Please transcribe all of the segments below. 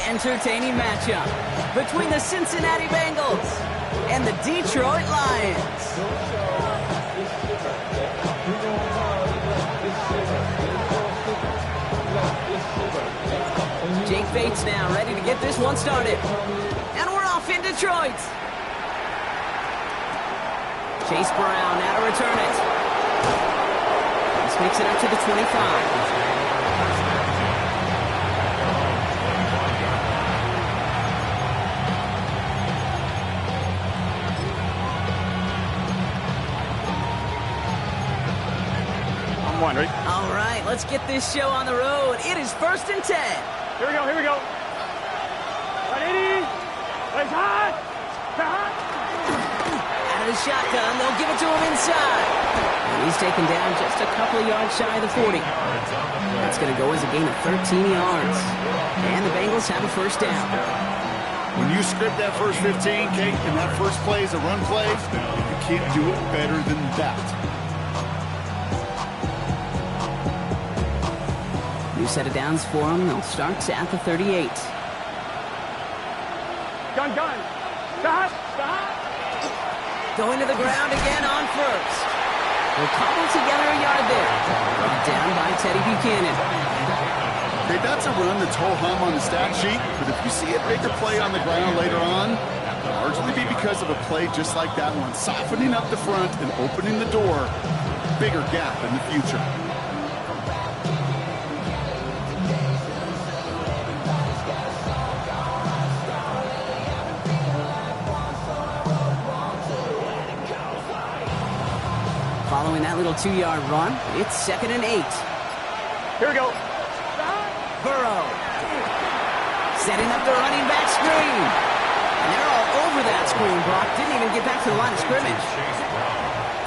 entertaining matchup between the Cincinnati Bengals and the Detroit Lions. Jake Bates now ready to get this one started. And we're off in Detroit. Chase Brown now to return it. This makes it up to the 25. Right? All right, let's get this show on the road. It is 1st and 10. Here we go, here we go. 180. It's hot. Out of the shotgun, they'll give it to him inside. And he's taken down just a couple of yards shy of the 40. That's going to go as a gain of 13 yards. And the Bengals have a first down. When you script that first 15, Kate, and that first play is a run play, you can't do it better than that. New set of downs for them. They'll start at the 38. Gun. Stop. Going to the ground again on first. They'll cobble together a yard there. Brought down by Teddy Buchanan. Okay, that's a run that's ho-hum on the stat sheet, but if you see a bigger play on the ground later on, it'll largely be because of a play just like that one, softening up the front and opening the door, bigger gap in the future. Following that little 2-yard run, it's 2nd and 8. Here we go. Burrow. Setting up the running back screen. And they're all over that screen, Brock. Didn't even get back to the line of scrimmage.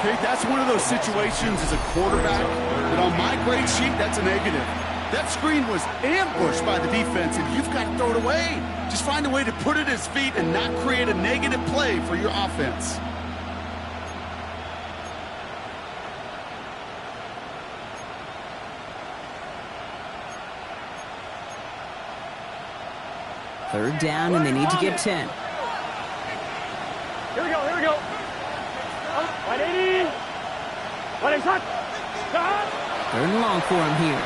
Okay, that's one of those situations as a quarterback that on my grade sheet, that's a negative. That screen was ambushed by the defense, and you've got to throw it away. Just find a way to put it at his feet and not create a negative play for your offense. Third down, and they need to get 10. Here we go. 180. What is hot? 3rd and long for him here.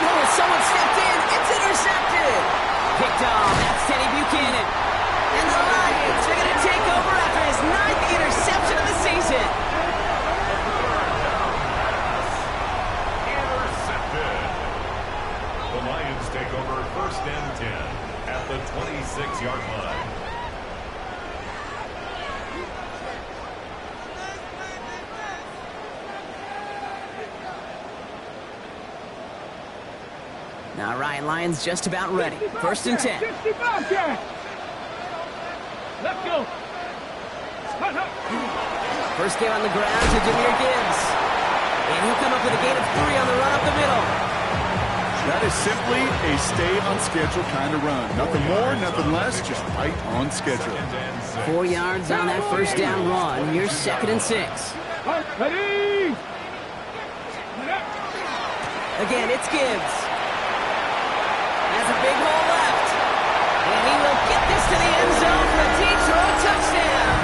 Oh, someone stepped in. It's intercepted. Picked off. That's Teddy Buchanan. And the Lions are going to take over after his 9th interception of the season. Take over 1st and 10 at the 26-yard line. All right, Lions just about ready. 1st and 10. Let's go. First game on the ground to Jahmyr Gibbs. And he'll come up with a gain of 3 on the run up the middle. That is simply a stay-on-schedule kind of run. Nothing more, nothing less, just right on schedule. 4 yards on that first down run. Here's 2nd and 6. Again, it's Gibbs. Has a big hole left. And he will get this to the end zone for a Detroit touchdown.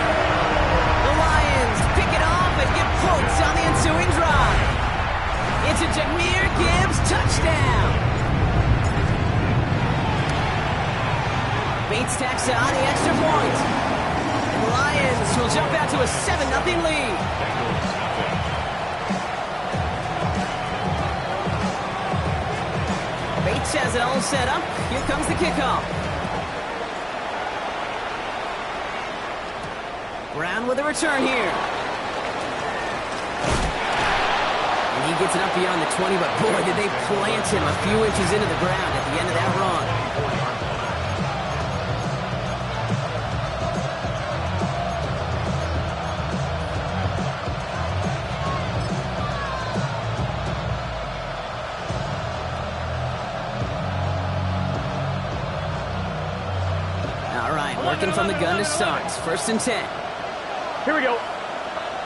The Lions pick it off and get points on the ensuing drive. It's a Jahmyr Gibbs touchdown. Bates tacks on the extra point. And the Lions will jump out to a 7-0 lead. Bates has it all set up. Here comes the kickoff. Brown with a return here. He gets it up beyond the 20, but boy, did they plant him a few inches into the ground at the end of that run. All right, working from the gun to start. 1st and 10. Here we go.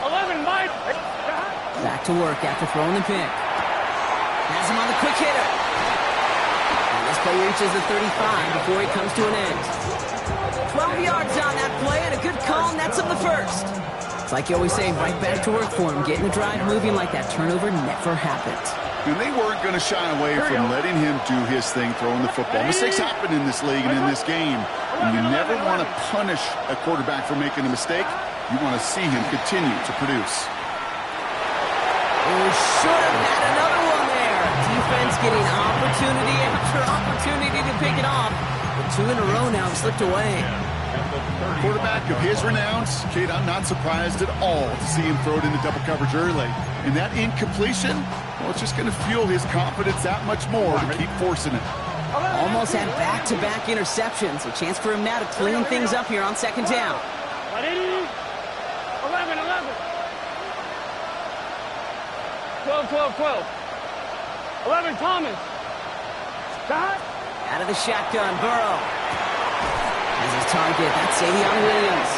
11, Mike. Back to work after throwing the pick. Has him on the quick hitter. And this Play reaches the 35 before it comes to an end. 12 yards on that play, and a good call nets him the first. It's like you always say, right back to work for him. Getting the drive moving like that turnover never happened. And they weren't going to shy away from letting him do his thing, throwing the football. Mistakes happen in this league and in this game. And you never want to punish a quarterback for making a mistake. You want to see him continue to produce. Oh, should have had another one there. Defense getting opportunity after opportunity to pick it off. But 2 in a row now have slipped away. Quarterback of his renowns, Kate, I'm not surprised at all to see him throw it into double coverage early. And that incompletion, well, it's just going to fuel his confidence that much more to keep forcing it. Almost had back-to-back interceptions. A chance for him now to clean things up here on second down. 11, 12. 11, Thomas. Stop. Out of the shotgun, Burrow. As his target, that's Savion Williams.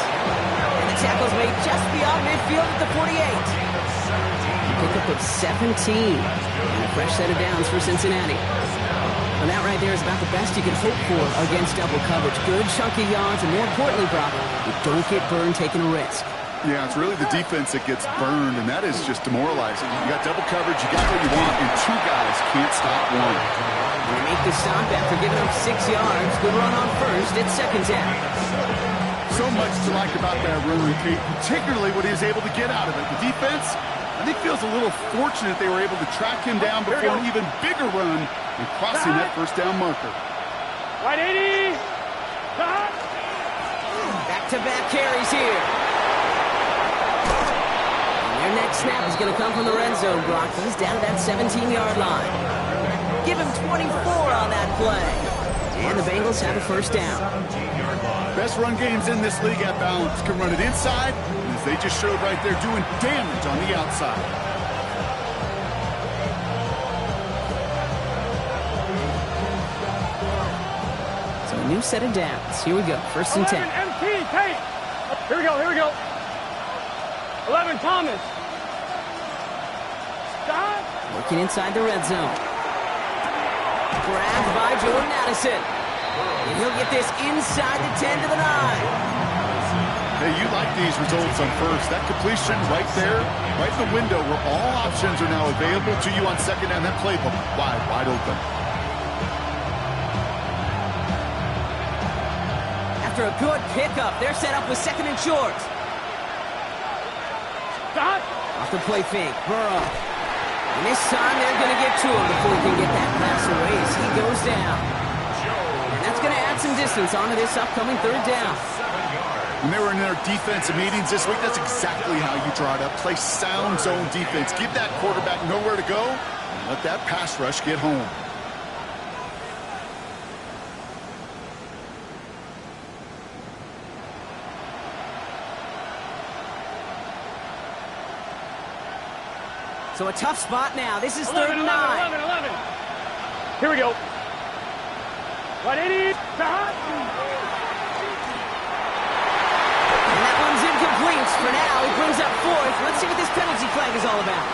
And the tackle's made just beyond midfield at the 48. A pickup of 17. And a fresh set of downs for Cincinnati. And that right there is about the best you can hope for against double coverage. Good chunky yards, and more importantly, Brock, you don't get burned taking a risk. Yeah, it's really the defense that gets burned, and that is just demoralizing. You got double coverage, you got what you want, and 2 guys can't stop one. They make the stop after giving up 6 yards. Good run on first. It's second down. So much to like about that run, Kate, particularly what he was able to get out of it. The defense, I think, feels a little fortunate they were able to track him down before an even bigger run and crossing that first down marker. Right 80. Stop. Back-to-back carries here. Their next snap is going to come from the red zone, Brock. He's down to that 17-yard line. Give him 24 on that play. And the Bengals have a first down. Best run games in this league at balance. Can run it inside, and as they just showed right there, doing damage on the outside. So a new set of downs. Here we go. First and 10. 11, MT, Tate. Here we go. 11, Thomas. Stop. Working inside the red zone. Grabbed by Jordan Addison. And he'll get this inside the 10 to the 9. Hey, you like these results on first. That completion right there, right in the window where all options are now available to you on second down. That playbook wide open. After a good pickup, they're set up with second and short. Stop. Off the play fake, Burrow. And this time they're going to get to him before he can get that pass away as he goes down. And that's going to add some distance onto this upcoming third down. When they were in their defensive meetings this week, that's exactly how you draw it up. Play sound zone defense. Give that quarterback nowhere to go, and let that pass rush get home. So a tough spot now. This is 11, third and 9. 11. Here we go. 180. Stop. And that one's incomplete. For now, he brings up fourth. Let's see what this penalty flag is all about.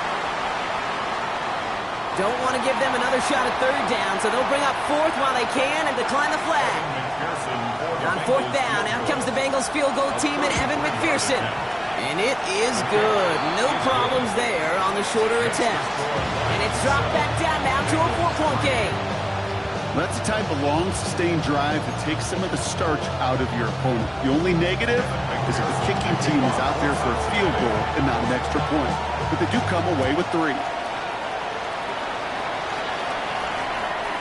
Don't want to give them another shot at third down, so they'll bring up fourth while they can and decline the flag. And on fourth down, out comes the Bengals field goal team and Evan McPherson. And it is good. No problems there on the shorter attempt. And it's dropped back down now to a 4-point game. That's the type of long, sustained drive that takes some of the starch out of your opponent. The only negative is if the kicking team is out there for a field goal and not an extra point. But they do come away with 3.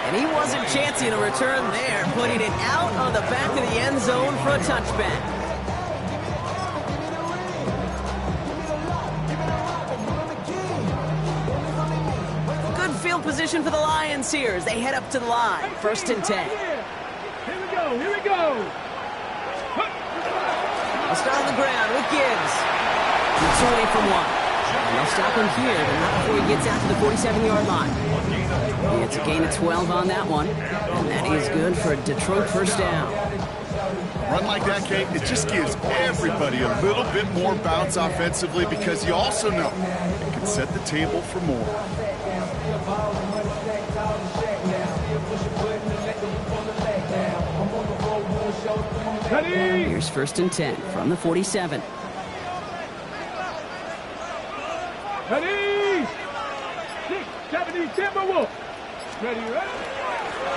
And he wasn't chancing a return there, putting it out on the back of the end zone for a touchback. Field position for the Lions here as they head up to the line. First and 10. Here we go. I'll start on the ground with Gibbs. It's away from one. And they'll stop him here, but not before he gets out to the 47-yard line. It's a gain of 12 on that one. And that is good for a Detroit first down. Run like that, Kate, it just gives everybody a little bit more bounce offensively because you also know it can set the table for more. Here's 1st and 10 from the 47. Ready? 670 Timberwolves. Ready?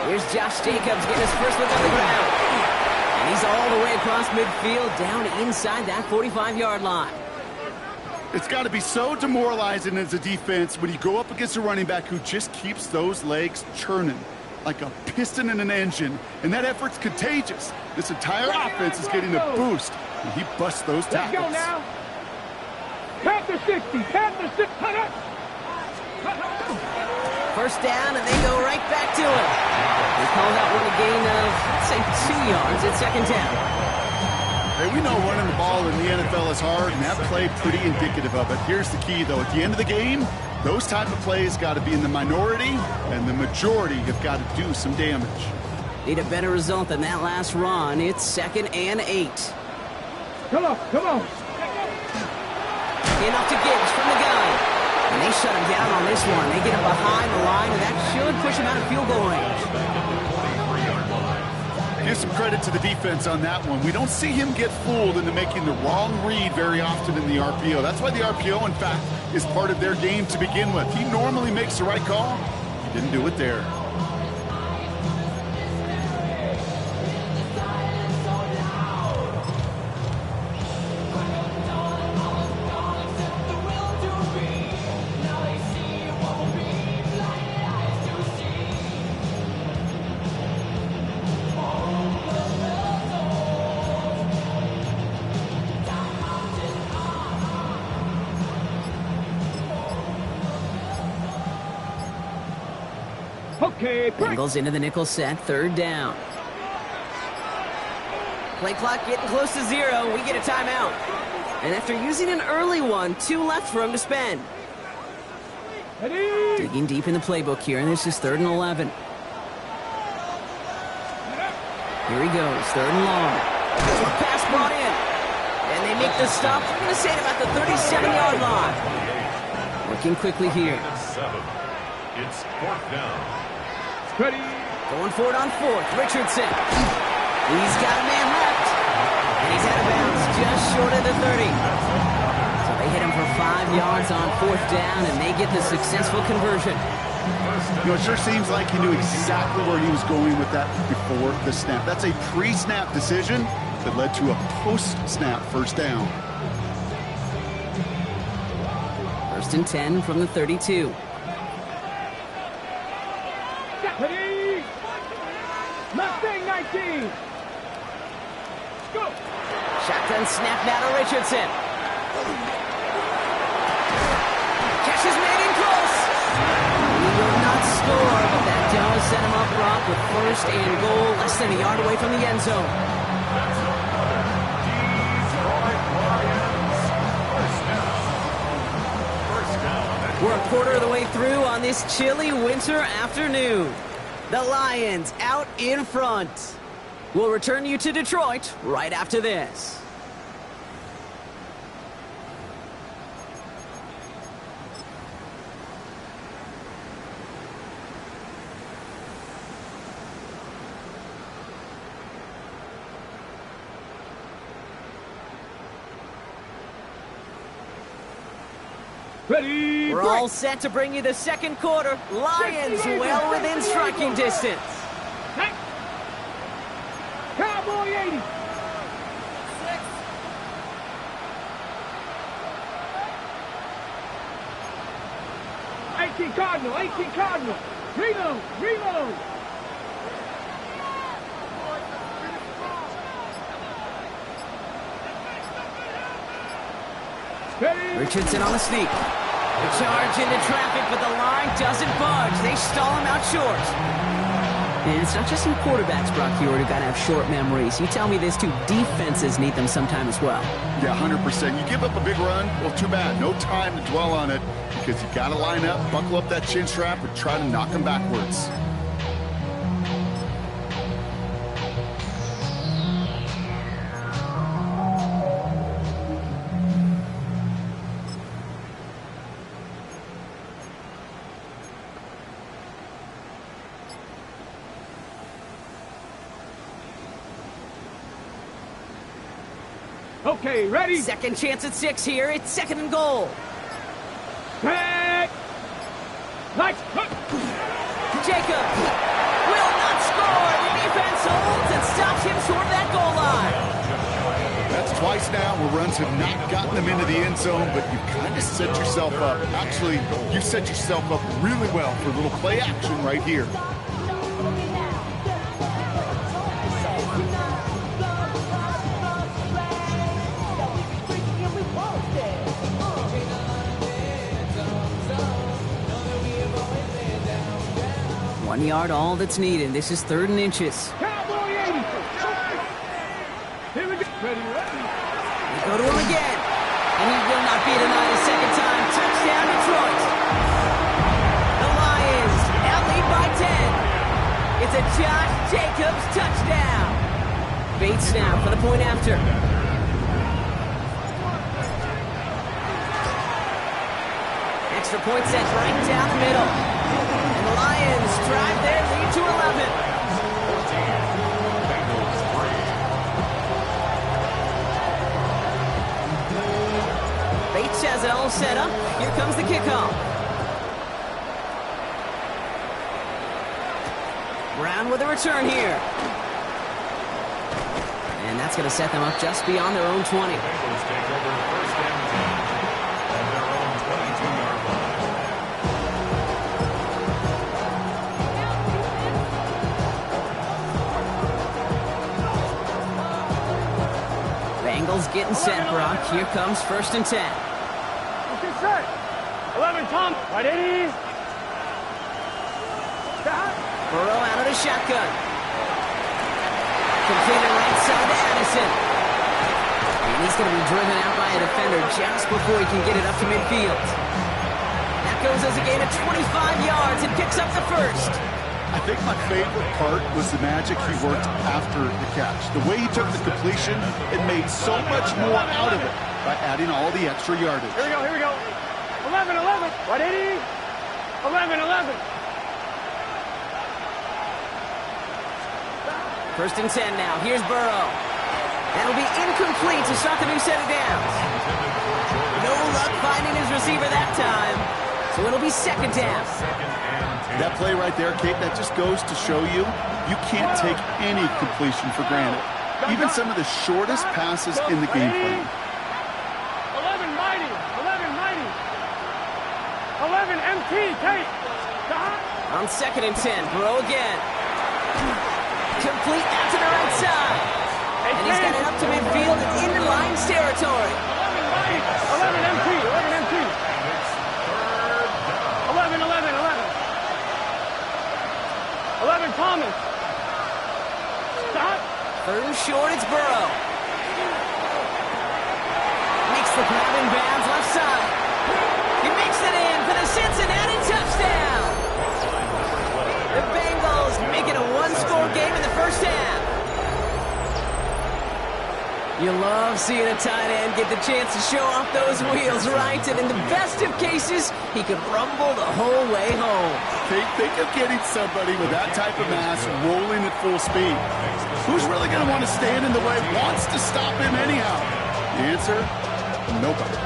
Here's Josh Jacobs getting his first look on the ground. And he's all the way across midfield, down inside that 45-yard line. It's got to be so demoralizing as a defense when you go up against a running back who just keeps those legs churning like a piston in an engine, and that effort's contagious. This entire offense is getting a boost when he busts those tackles. Let's go now. Panther 60, Panther 6, First down, and they go right back to it. They called out one a gain of, let's say, 2 yards at 2nd down. Hey, we know running the ball in the NFL is hard, and that play pretty indicative of it. Here's the key, though. At the end of the game, those type of plays got to be in the minority, and the majority have got to do some damage. Need a better result than that last run. It's 2nd and 8. Come on, come on. Enough to Gibbs from the gun. And they shut him down on this one. They get him behind the line, and that should push him out of field goal range. Give some credit to the defense on that one. We don't see him get fooled into making the wrong read very often in the RPO. That's why the RPO, in fact, is part of their game to begin with. He normally makes the right call. He didn't do it there. Okay, Bengals into the nickel set, 3rd down. Play clock getting close to 0. We get a timeout. And after using an early one, 2 left for him to spend. ready? Digging deep in the playbook here, and this is 3rd and 11. Here he goes, 3rd and long. Quick pass brought in. And they make the stop. I'm going to say it about the 37-yard line. Working quickly here. It's 4th down. Ready? Going for it on 4th. Richardson. He's got a man left. And he's out of bounds just short of the 30. So they hit him for 5 yards on 4th down, and they get the successful conversion. You know, it sure seems like he knew exactly where he was going with that before the snap. That's a pre-snap decision that led to a post-snap 1st down. 1st and 10 from the 32. Ready? Mustang 19. Go. Shotgun snap now to Richardson. Catch is made in close. He will not score, but that does set him up front with 1st and goal, less than a yard away from the end zone. We're a quarter of the way through on this chilly winter afternoon. The Lions out in front. We'll return you to Detroit right after this. Ready? We're all set to bring you the 2nd quarter. Lions well within striking distance. Hey. Cowboy 80. 18 Cardinal, 18 Cardinal. Reload, reload. Ready? Richardson on the sneak. The charge into traffic, but the line doesn't budge. They stall him out short. And it's not just some quarterbacks, Brock Huard, who got to have short memories. You tell me this too, defenses need them sometime as well. Yeah, 100%. You give up a big run, well, too bad. No time to dwell on it because you got to line up, buckle up that chin strap, and try to knock them backwards. Okay, ready? Second chance at 6 here. It's second and goal. Back. Nice. Jacob will not score. The defense holds and stops him short of that goal line. That's twice now where runs have not gotten them into the end zone, but you kind of set yourself up. Actually, you set yourself up really well for a little play action right here. One yard, all that's needed. This is 3rd and inches. Cowboy 80. Here we go. Ready. They go to him again. And he will not be denied a second time. Touchdown, Detroit. The Lions now lead by 10. It's a Josh Jacobs touchdown. Bates now for the point after. Extra point set right down the middle. And the Lions drive their lead to 11. Bates has it all set up. Here comes the kickoff. Brown with a return here. And that's going to set them up just beyond their own 20. Bengals take over first and 10 at their own 22-yard line. Bengals getting set, Brock. Here comes 1st and 10. Okay, set. 11, Tom. Right, 80. Stop. Burrow out of the shotgun. Completed right side to Addison. And he's going to be driven out by a defender just before he can get it up to midfield. That goes as a gain of 25 yards and picks up the first. I think my favorite part was the magic he worked after the catch. The way he took the completion and made so much more out of it by adding all the extra yardage. Here we go, here we go. 11, 11. Right, 80. 11, 11. 1st and 10 now. Here's Burrow. That'll be incomplete to start the new set of downs. No luck finding his receiver that time. So it'll be 2nd down. That play right there, Kate, that just goes to show you, you can't take any completion for granted. Even some of the shortest passes in the game plan. 11 mighty. 11 mighty. 11 MT. Kate. Stop. On 2nd and 10, Burrow again. Complete out to the right side. And he's got it up to midfield and into Lions territory. 11 mighty. 11 MT. 11 MT. 11, 11, 11. 11 Thomas. Stop. 3rd and short, it's Burrow. Makes the grab in bounds left side. He makes it in for the Cincinnati touchdown. The Bengals make it a one-score game in the first half. You love seeing a tight end get the chance to show off those wheels, right? And in the best of cases, he could rumble the whole way home. Think of getting somebody with that type of mass rolling at full speed. Who's really going to want to stand in the way, wants to stop him anyhow? The answer, nobody.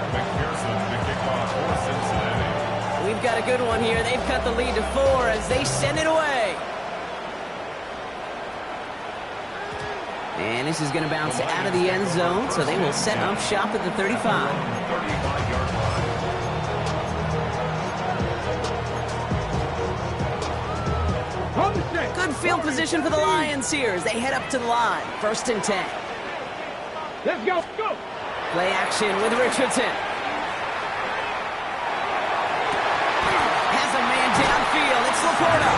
McPherson, the kickoff for Cincinnati. We've got a good one here. They've cut the lead to 4 as they send it away. And this is going to bounce out of the end zone, so they will set up shop at the 35. 35-yard line. Good field position for the Lions here as they head up to the line. 1st and 10. Let's go. Go. Play action with Richardson. Has a man downfield. It's Laporta.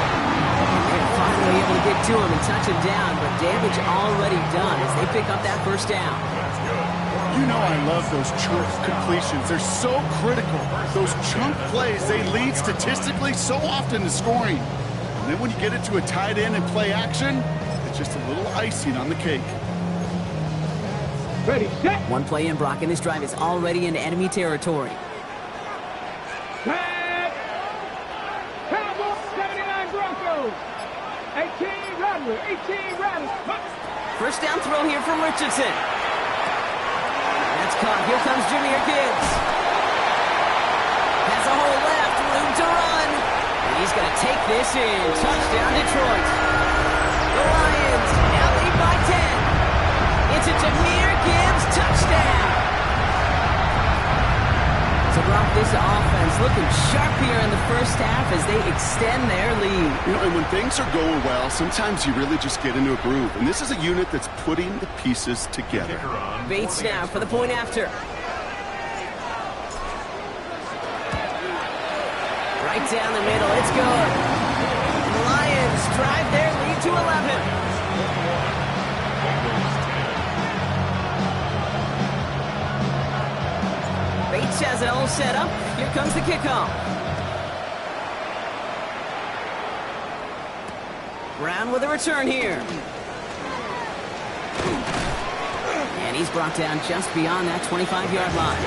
They're finally able to get to him and touch him down, but damage already done as they pick up that 1st down. You know I love those chunk completions. They're so critical. Those chunk plays, they lead statistically so often to scoring. And then when you get it to a tight end and play action, it's just a little icing on the cake. Ready, set. One play in, Brock, and this drive is already into enemy territory. Set. Cowboys 79 Broncos. 18 Rattler. 18 Rattler. First down throw here from Richardson. That's caught. Here comes Jahmyr Gibbs. Has a hole left. Room to run. And he's going to take this in. Touchdown, Detroit. The Lions now lead by 10. It's a Jahmyr Gibbs touchdown. So, Brock, this offense looking sharp here in the first half as they extend their lead. You know, and when things are going well, sometimes you really just get into a groove. And this is a unit that's putting the pieces together. Bates now for the point after. Right down the middle. It's good. And the Lions drive their lead to 11. Bates has it all set up. Here comes the kickoff. Brown with a return here. And he's brought down just beyond that 25-yard line.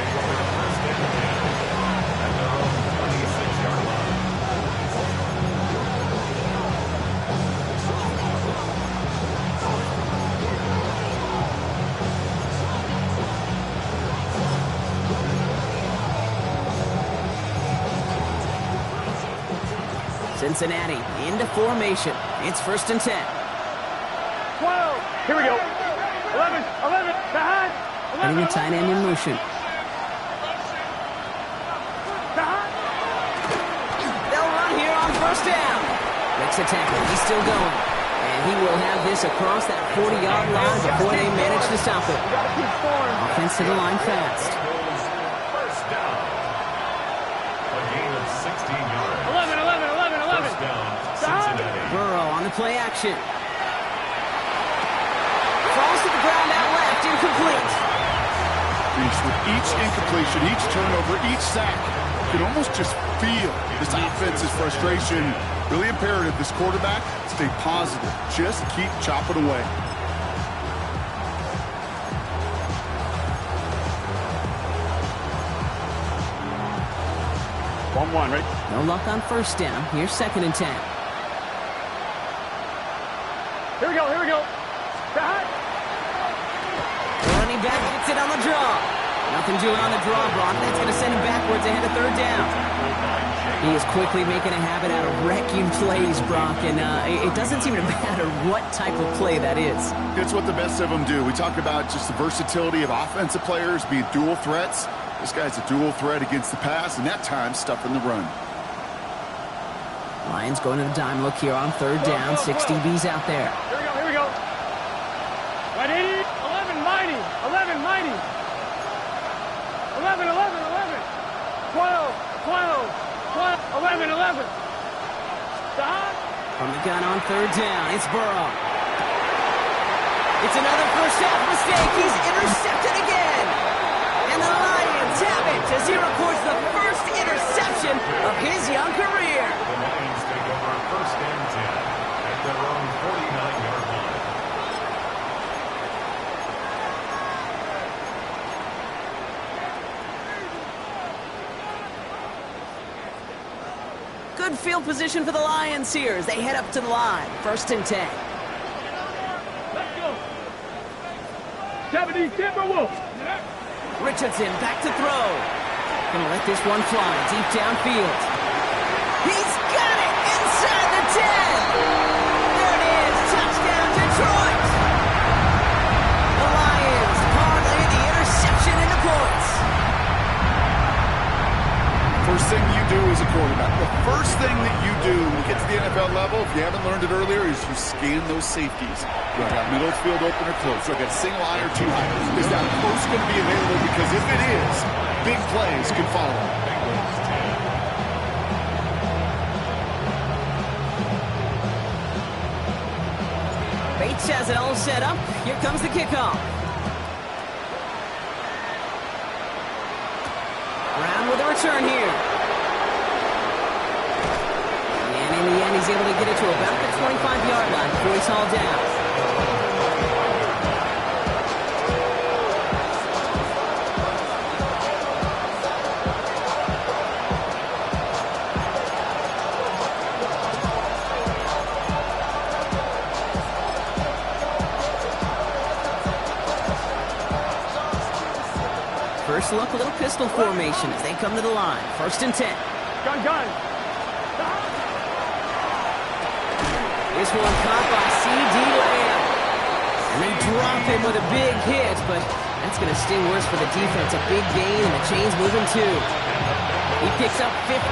Cincinnati into formation. It's 1st and 10. 12. Here we go. 11. Behind. Putting the tight end in motion. Behind. They'll run here on 1st down. Breaks a tackle. He's still going. And he will have this across that 40-yard line before they manage to stop it. Offense to the line fast. First down. A gain of 16 yards. 11. First down, Cincinnati. Burrow on the play action. Falls to the ground out left, incomplete. With each incompletion, each turnover, each sack, you can almost just feel this offense's frustration. Really imperative, this quarterback, stay positive. Just keep chopping away. One, right? No luck on 1st down. Here's 2nd and 10. Here we go. Behind. The running back gets it on the draw. Nothing doing on the draw, Brock. That's going to send him backwards ahead of 3rd down. He is quickly making a habit out of wrecking plays, Brock, and it doesn't seem to matter what type of play that is. It's what the best of them do. We talk about just the versatility of offensive players being dual threats. This guy's a dual threat against the pass, and that time stuffing the run. Lions going to the dime look here on 3rd down. 6 DBs out there. Here we go. Ready? 11 mighty. 11. 12. 11. Stop. From the gun on 3rd down, it's Burrow. It's another first half mistake. He's intercepted again. And the Lions have it as he records the first interception of his young career. The Lions take over 1st and 10 at their own 49-yard line. Good field position for the Lions here as they head up to the line. 1st and 10. Let's go. 70 Timberwolves. Richardson back to throw. Gonna let this one fly deep downfield. He's got it inside the 10. There it is. Touchdown, Detroit. The Lions parlay the interception into points. First thing you do as a quarterback, the first thing that you do when you get to the NFL level, if you haven't learned it earlier, is you scan those safeties. Do I got middle of the field open or close? Do I got a single high or two high? Is that close going to be available? Because if it is, big plays can follow. Bates has it all set up. Here comes the kickoff. Brown with a return here. And in the end, he's able to get it to about the 25-yard line before he's hauled down. First look, a little pistol formation as they come to the line. 1st and 10. Gun. This one caught by C.D. Lamb. And they drop him with a big hit, but that's going to sting worse for the defense. A big gain, and the chain's moving too. He picks up 15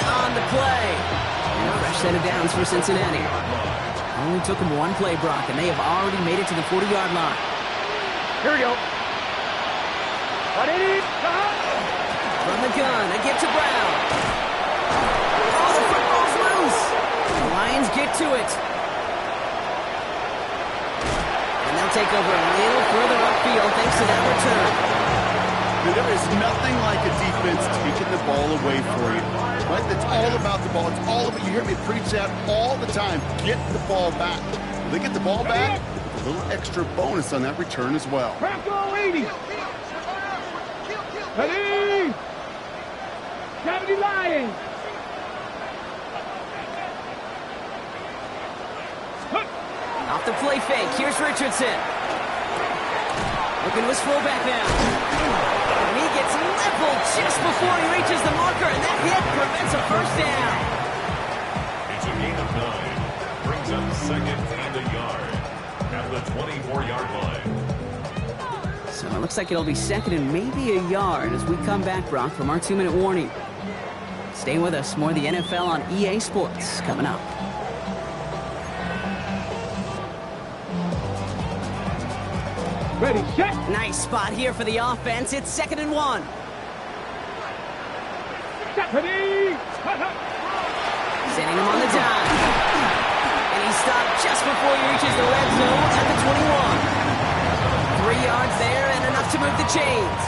on the play. And a fresh set of downs for Cincinnati. Only took him one play, Brock, and they have already made it to the 40-yard line. Here we go. From the gun, they get to Brown. Oh, the football's loose. The Lions get to it. And they'll take over a little further upfield thanks to that return. There is nothing like a defense taking the ball away for you. Right? It's all about the ball. It's all about, you hear me preach that all the time. Get the ball back. When they get the ball back, a little extra bonus on that return as well. Crackle 80. Ready? 70 Lions. Off the play fake, here's Richardson. Looking to his fullback now. And he gets leveled just before he reaches the marker, and that hit prevents a first down. It's a gain of 9. Brings up 2nd and a yard at the 24-yard line. So it looks like it'll be 2nd and maybe a yard as we come back, Brock, from our 2-minute warning. Stay with us. More of the NFL on EA Sports coming up. Ready, set. Nice spot here for the offense. It's 2nd and 1. Ready. Sending him on the dime. And he stopped just before he reaches the red zone at the 21. 3 yards there and enough to move the chains.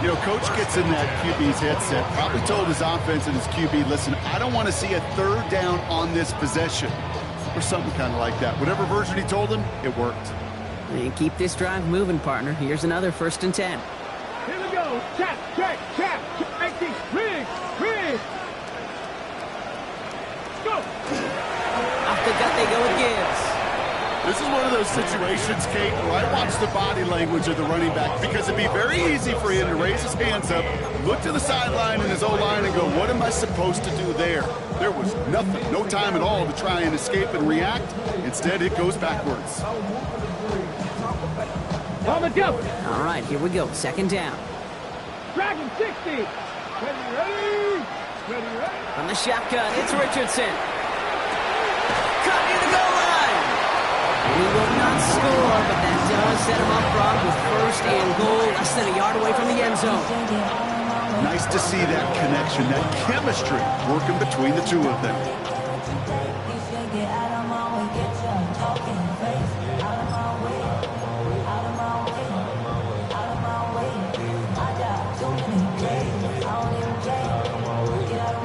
You know, Coach gets in that QB's headset, probably told his offense and his QB, listen, I don't want to see a 3rd down on this possession. Or something kind of like that. Whatever version he told him, it worked. And keep this drive moving, partner. Here's another 1st and 10. Here we go. Check. 18. Rig. Go. Off the gut they go with Gibbs. This is one of those situations, Kate, where I watch the body language of the running back because it'd be very easy for him to raise his hands up, look to the sideline in his O-line and go, what am I supposed to do there? There was nothing, no time at all to try and escape and react. Instead, it goes backwards. On the jump. All right, here we go. 2nd down. Dragon 60. Ready. From the shotgun, it's Richardson. Cut near the goal line. He will not score, but that does set him up, Brock, with 1st and goal, less than a yard away from the end zone. Nice to see that connection, that chemistry working between the two of them.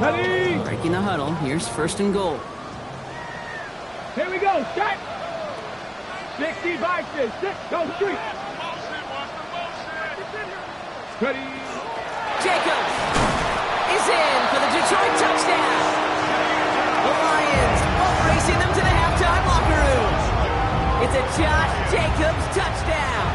Ready. Breaking the huddle. Here's 1st and goal. Here we go. Start. 60 boxes. 6. Go street. Ready. Jacobs is in for the Detroit touchdown. The Lions both racing them to the halftime locker room. It's a Josh Jacobs touchdown.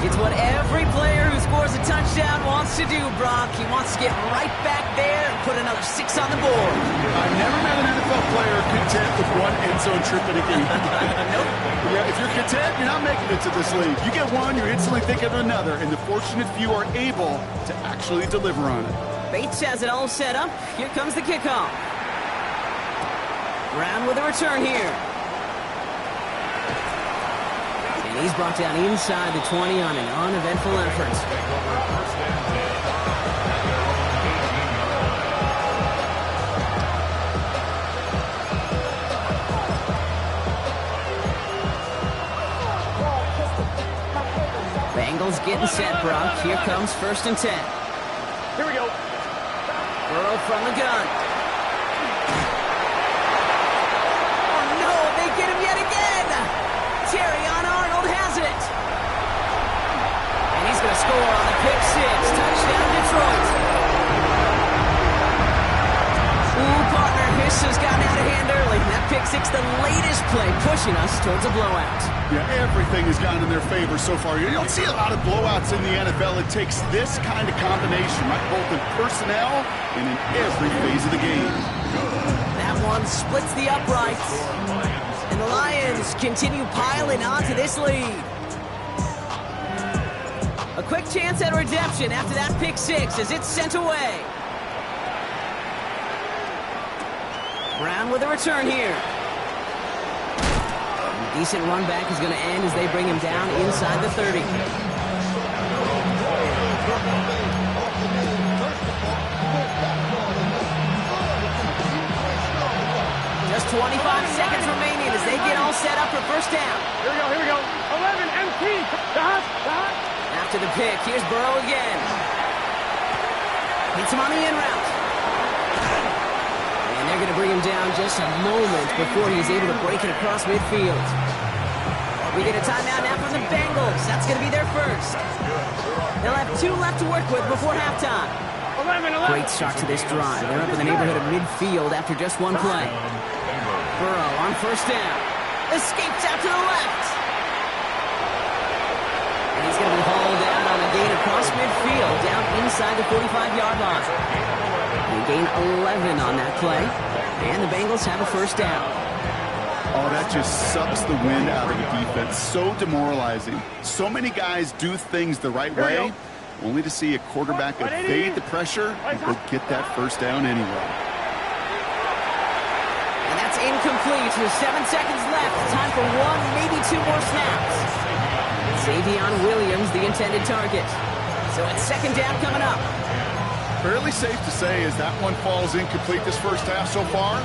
It's what every player who scores a touchdown wants to do, Brock. He wants to get right back there and put another 6 on the board. I've never met an NFL player content with one end zone trip in a game. Nope. Yeah, if you're content, you're not making it to this league. You get one, you're instantly thinking of another, and the fortunate few are able to actually deliver on it. Bates has it all set up. Here comes the kickoff. Brown with a return here. And he's brought down inside the 20 on an uneventful effort. Bengals getting set, Brock. Here comes 1st and 10. Here we go. Burrow from the gun. Oh, no, they get him yet again. Terrion Arnold has it. And he's going to score on the pick 6. Touchdown, Detroit. Ooh, partner, this has gotten out of hand early. That pick makes 6 the latest play, pushing us towards a blowout. Yeah, everything has gone in their favor so far. You don't see a lot of blowouts in the NFL. It takes this kind of combination, right? Both in personnel and in every phase of the game. That one splits the uprights. And the Lions continue piling onto this lead. A quick chance at redemption after that pick 6 as it's sent away. Brown with a return here. Decent run back is going to end as they bring him down inside the 30. Just 25 seconds remaining as they get all set up for first down. Here we go. 11, MT. After the pick, here's Burrow again. Hits him on the in route. And they're going to bring him down just a moment before he's able to break it across midfield. We get a timeout now from the Bengals. That's going to be their first. They'll have 2 left to work with before halftime. 11. Great start to this drive. They're up in the neighborhood of midfield after just one play. Burrow on first down. Escapes out to the left. And he's going to be hauled down on a gain across midfield, down inside the 45-yard line. They gain 11 on that play, and the Bengals have a first down. Oh, that just sucks the wind out of the defense. So demoralizing. So many guys do things the right way, only to see a quarterback evade the pressure and go get that first down anyway. And that's incomplete with 7 seconds left. Time for 1, maybe 2 more snaps. Xavion Williams, the intended target. So it's second down coming up. Fairly safe to say as that one falls incomplete this first half so far,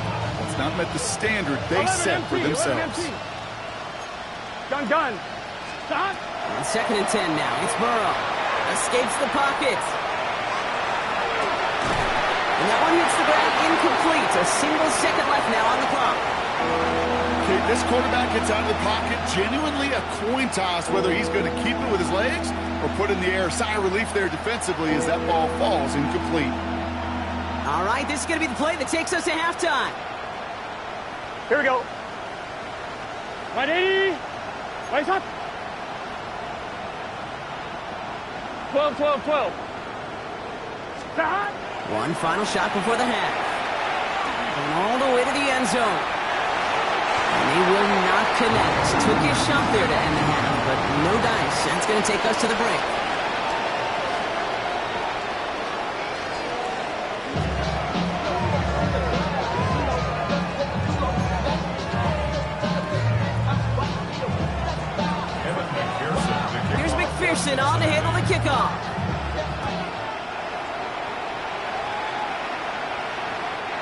it's not met the standard they set for themselves. Done. Stop. On second and 10 now. It's Burrow. Escapes the pocket. And that one hits the ground incomplete. A single second left now on the clock. Okay, this quarterback gets out of the pocket. Genuinely a coin toss whether he's going to keep it with his legs or put in the air. Sigh of relief there defensively as that ball falls incomplete. All right, this is going to be the play that takes us to halftime. Here we go. Ready? Lights up. 12. Stop. One final shot before the half. And all the way to the end zone. And they will not connect. Took his shot there to end the half, but no dice. That's going to take us to the break. Here's McPherson on to handle the kickoff.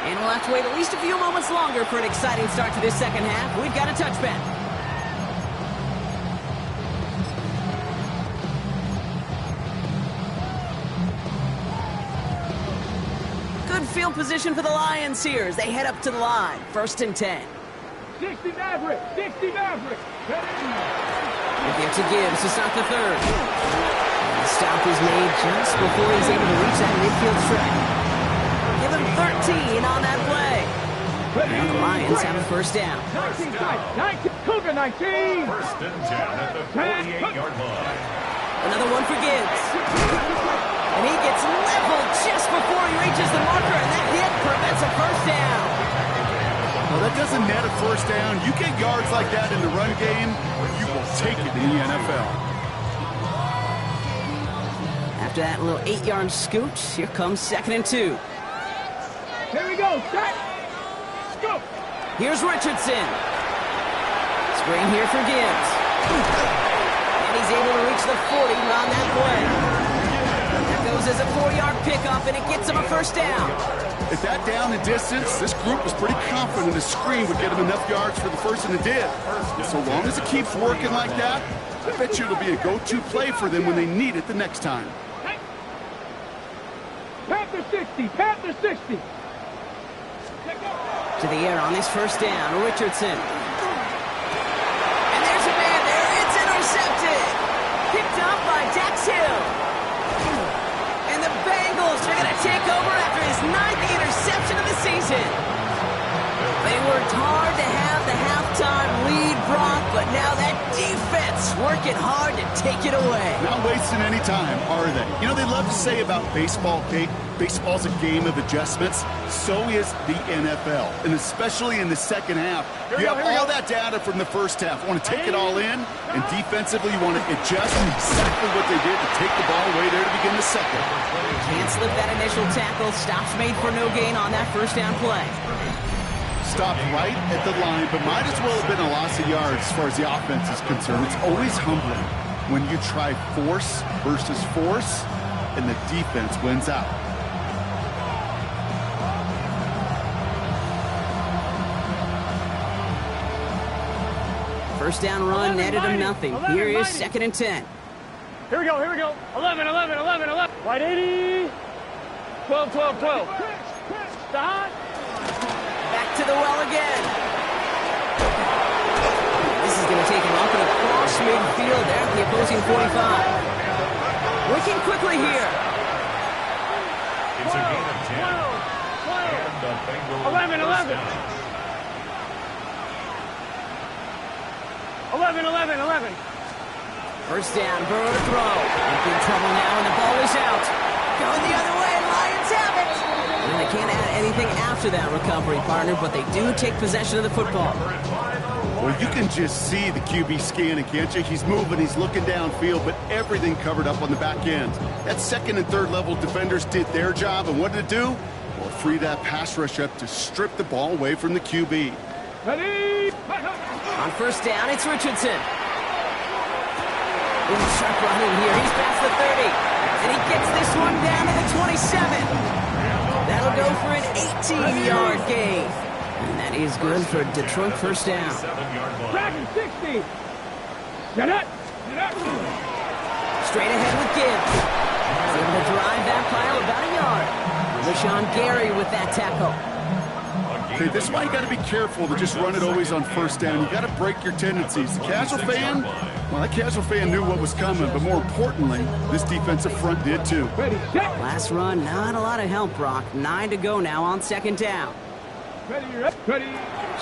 And we'll have to wait at least a few moments longer for an exciting start to this second half. We've got a touchback. Good field position for the Lions here as they head up to the line. First and 10. 60 Maverick. The give to Gibbs to start the third. And the stop is made just before he's able to reach that midfield strip. Give him 13 on that play. Now the Lions have a first down. 19. Cougar 19. First and 10 at the 48-yard line. Another one for Gibbs. And he gets leveled just before he reaches the marker, and that hit prevents a first down. Well, that doesn't net a first down. You get yards like that in the run game, you will take it in the NFL. After that little 8-yard scoot, here comes second and 2. Here we go. Set. Go. Here's Richardson. Screen here for Gibbs. And he's able to reach the 40 on that play. That goes as a 4-yard pickup, and it gets him a first down. At that down and distance, this group was pretty confident the screen would get him enough yards for the first, and it did. And so long as it keeps working like that, I bet you it'll be a go-to play for them when they need it the next time. Panther 60. To the air on this first down, Richardson. And there's a man there. It's intercepted. Picked up by Dax Hill. And the Bengals are going to take over after his 9th interception of the season. They worked hard to have defense working hard to take it away. Not wasting any time, are they? You know, they love to say about baseball, baseball's a game of adjustments. So is the NFL, and especially in the second half. You have all that data from the first half. You want to take it all in, and defensively you want to adjust exactly what they did to take the ball away there to begin the second. Can't slip that initial tackle. Stops made for no gain on that first down play. Stopped right at the line, but might as well have been a loss of yards as far as the offense is concerned. It's always humbling when you try force versus force, and the defense wins out. First down run netted him nothing. Here is 2nd and 10. Here we go, here we go. 11, 11, 11, 11. Wide 80. 12, 12, 12. Stop. Back to the well again. This is going to take him up and across midfield there at the opposing 45. Working quickly here. It's a gain of 10. 12, 12. And the Bengals 11, 11. 11, 11, 11. First down, Burrow to throw. In big trouble now, and the ball is out. Going the other way, and Lions have it. And they can't add anything after that recovery, partner, but they do take possession of the football. Well, you can just see the QB scanning, can't you? He's moving, he's looking downfield, but everything covered up on the back end. That second and third level defenders did their job, and what did it do? Well, free that pass rush up to strip the ball away from the QB. Ready. On first down, it's Richardson. Ooh, sharp running here. He's past the 30. And he gets this one down to the 27. That'll go for an 18-yard gain. And that is good for Detroit first down. Dragon 60. Get up. Get up. Straight ahead with Gibbs. He's able to drive that pile about a yard. Rashawn Gary with that tackle. Okay, this is why you got to be careful to just run it always on first down. You got to break your tendencies. The casual fan, well, that casual fan knew what was coming, but more importantly, this defensive front did too. Ready, set. Last run, not a lot of help, Brock. 9 to go now on second down. Ready, ready.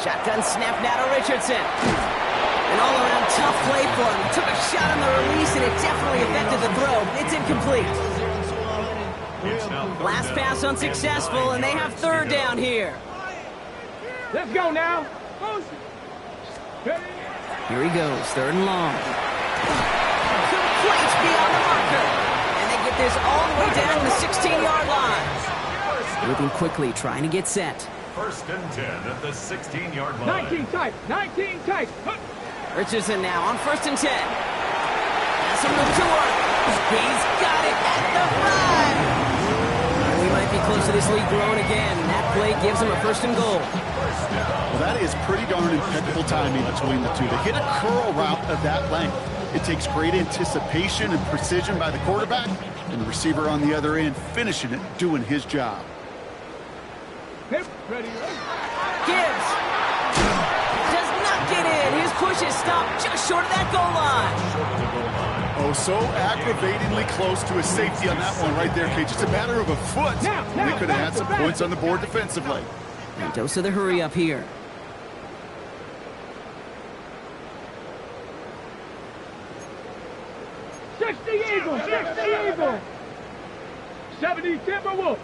Shotgun snap now to Richardson. An all-around tough play for him. He took a shot on the release, and it definitely affected the throw. It's incomplete. Last pass unsuccessful, and they have third down here. Let's go now. Ready. Here he goes, 3rd and long. Complete beyond the marker. And they get this all the way down to the 16-yard line. Moving quickly, trying to get set. 1st and 10 at the 16-yard line. 19 tight. 19 tight. Richardson now on 1st and 10. Has a move to work. He's got it at the 5. We might be close to this lead growing again. And that play gives him a 1st and goal. Well, that is pretty darn impeccable timing between the two. To hit a curl route of that length, it takes great anticipation and precision by the quarterback, and the receiver on the other end finishing it, doing his job. Hip. Ready, ready. Gibbs does not get in. His push is stopped just short of that goal line. Oh, so aggravatingly close to a safety on that one right there, Kate. Just a matter of a foot. Now, They could have had back, some back. points on the board defensively. And dose of the hurry up here. Eagle, 60 Eagle. 70 Timberwolf.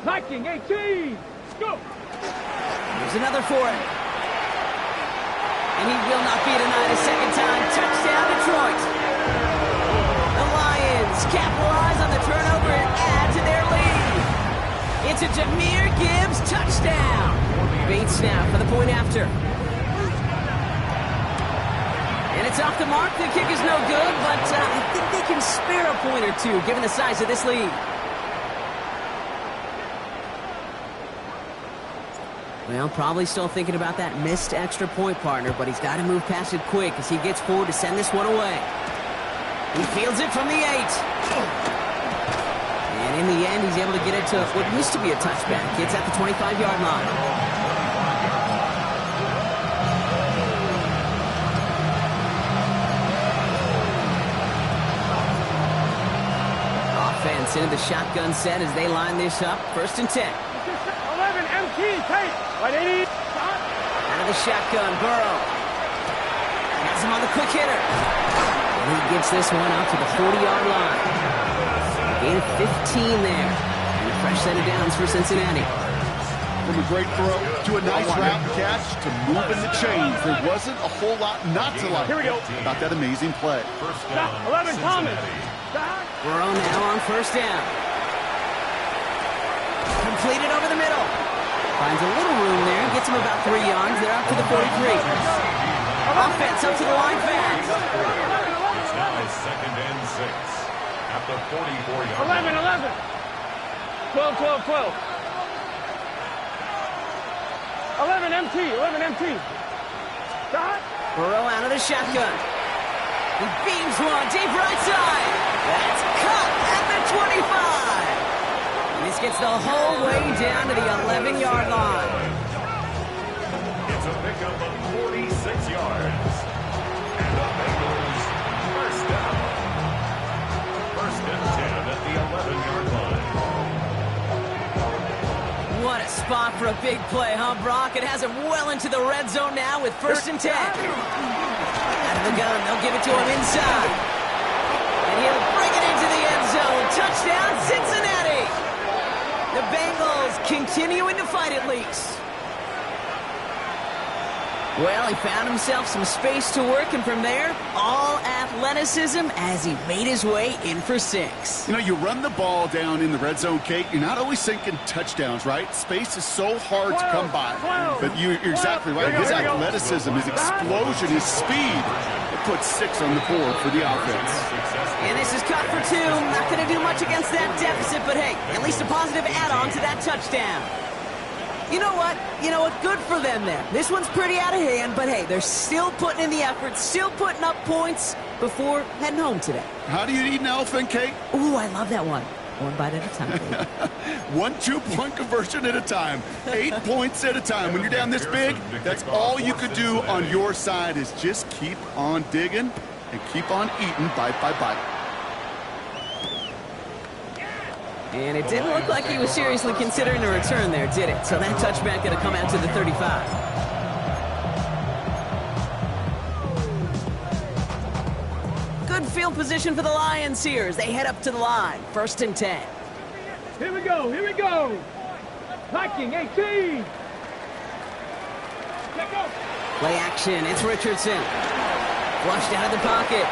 Viking 18. Go. Here's another for it. And he will not be denied a second time. Touchdown, Detroit. The Lions capitalize on the turnover and add to their lead. It's a Jahmyr Gibbs touchdown. Bait snap for the point after. And it's off the mark. The kick is no good, but I think they can spare a point or two given the size of this lead. Well, probably still thinking about that missed extra point, partner, but he's got to move past it quick as he gets forward to send this one away. He fields it from the 8. And in the end, he's able to get it to what used to be a touchback. It's at the 25-yard line. Offense into the shotgun set as they line this up. 1st and 10. 11 MT tight. 180. Out of the shotgun, Burrow. Has has him on the quick hitter. And he gets this one out to the 40-yard line. Gain of 15 there. And a fresh set of downs for Cincinnati. From a great throw to a nice route catch to moving the chains. There wasn't a whole lot not to like about that amazing play. Stop. 11, Thomas. Burrow now on first down. Completed over the middle. Finds a little room there. Gets him about 3 yards. They're up to the 43. Offense up to the line fast. It's now 2nd and 6 at the 44-yard line. 11. 12. 11 MT. Stop. Burrow out of the shotgun. He beams one deep right side. That's cut at the 25. And this gets the whole way down to the 11-yard line. It's a pickup of 46 yards. And the Bengals first down. 1st and 10 at the 11-yard line. What a spot for a big play, huh, Brock? It has him well into the red zone now with 1st and 10. Out of the gun, they'll give it to him inside. And he'll bring it into the end zone. Touchdown, Cincinnati! The Bengals continuing to fight at least. Well, he found himself some space to work, and from there, all athleticism as he made his way in for 6. You know, you run the ball down in the red zone, Kate, you're not always thinking touchdowns, right? Space is so hard to come by. But you're exactly right. His athleticism, his explosion, his speed, it puts 6 on the board for the offense. And this is cut for 2. Not going to do much against that deficit, but hey, at least a positive add-on to that touchdown. You know what? Good for them there. This one's pretty out of hand, but hey, they're still putting in the effort, still putting up points before heading home today. How do you eat an elephant, Kate? Ooh, I love that one. One bite at a time. 1 2-point conversion at a time. 8 points at a time. When you're down this big, that's all you could do on your side is just keep on digging and keep on eating bite by bite. And it didn't look like he was seriously considering a return there, did it? So that touchback going to come out to the 35. Good field position for the Lions here as they head up to the line. 1st and 10. Here we go. Viking 18. Play action. It's Richardson. Flushed out of the pocket.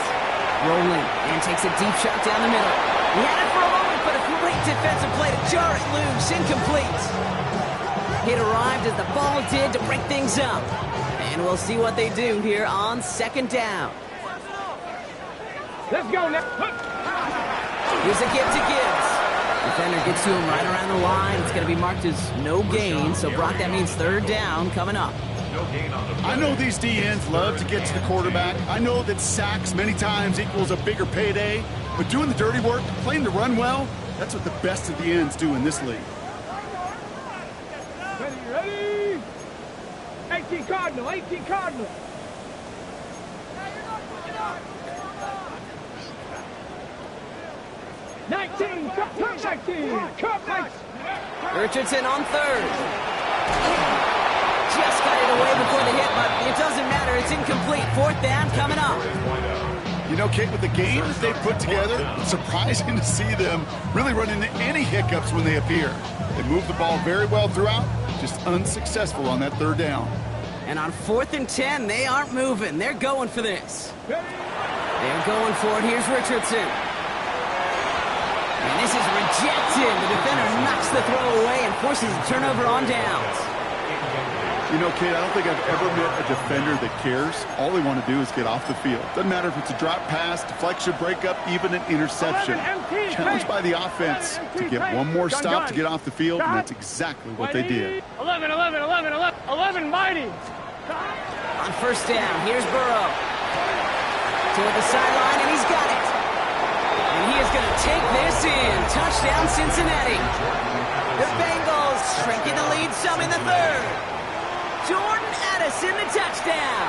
Rolling and takes a deep shot down the middle. He had it for a moment, but a great defensive play to jar it loose. Incomplete. It arrived as the ball did to break things up. And we'll see what they do here on 2nd down. Let's go now. Here's a give to Gibbs. Defender gets to him right around the line. It's going to be marked as no gain. So, Brock, that means 3rd down coming up. I know these DNs love to get to the quarterback. I know that sacks many times equals a bigger payday. But doing the dirty work, playing the run well, that's what the best of the ends do in this league. Ready? 18 Cardinal. 19, Richardson on 3rd. Just got it away before the hit, but it doesn't matter. It's incomplete. 4th down coming up. You know, Kate, with the game that they put together, it's surprising to see them really run into any hiccups when they appear. They move the ball very well throughout, just unsuccessful on that 3rd down. And on 4th and 10, they aren't moving. They're going for this. They're going for it. Here's Richardson. And this is rejected. The defender knocks the throw away and forces a turnover on downs. You know, Kate, I don't think I've ever met a defender that cares. All they want to do is get off the field. Doesn't matter if it's a drop pass, deflection, breakup, even an interception. Challenged by the offense to get one more stop to get off the field, and that's exactly what they did. 11, mighty. On 1st down, here's Burrow. Toward the sideline, and he's got it. And he is going to take this in. Touchdown, Cincinnati. The Bengals shrinking the lead some in the 3rd. Jordan Addison, the touchdown.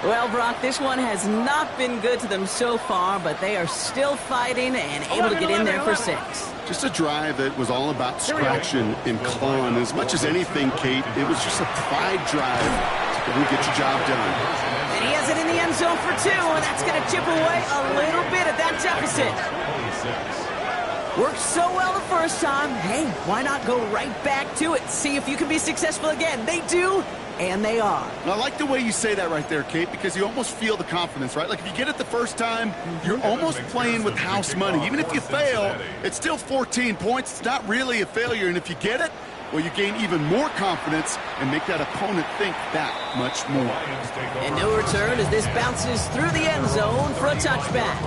Well, Brock, this one has not been good to them so far, but they are still fighting and able to get in there for 6. Just a drive that was all about scratching and clawing. As much as anything, Kate, it was just a pride drive to who get your job done. And he has it in the end zone for 2, and that's going to chip away a little bit at that deficit. Worked so well the first time. Hey, why not go right back to it? See if you can be successful again. They do, and they are. I like the way you say that right there, Kate, because you almost feel the confidence, right? Like if you get it the first time, you're almost playing with house money. Even if you fail, it's still 14 points. It's not really a failure, and if you get it, well, you gain even more confidence and make that opponent think that much more. And no return as this bounces through the end zone for a touchback.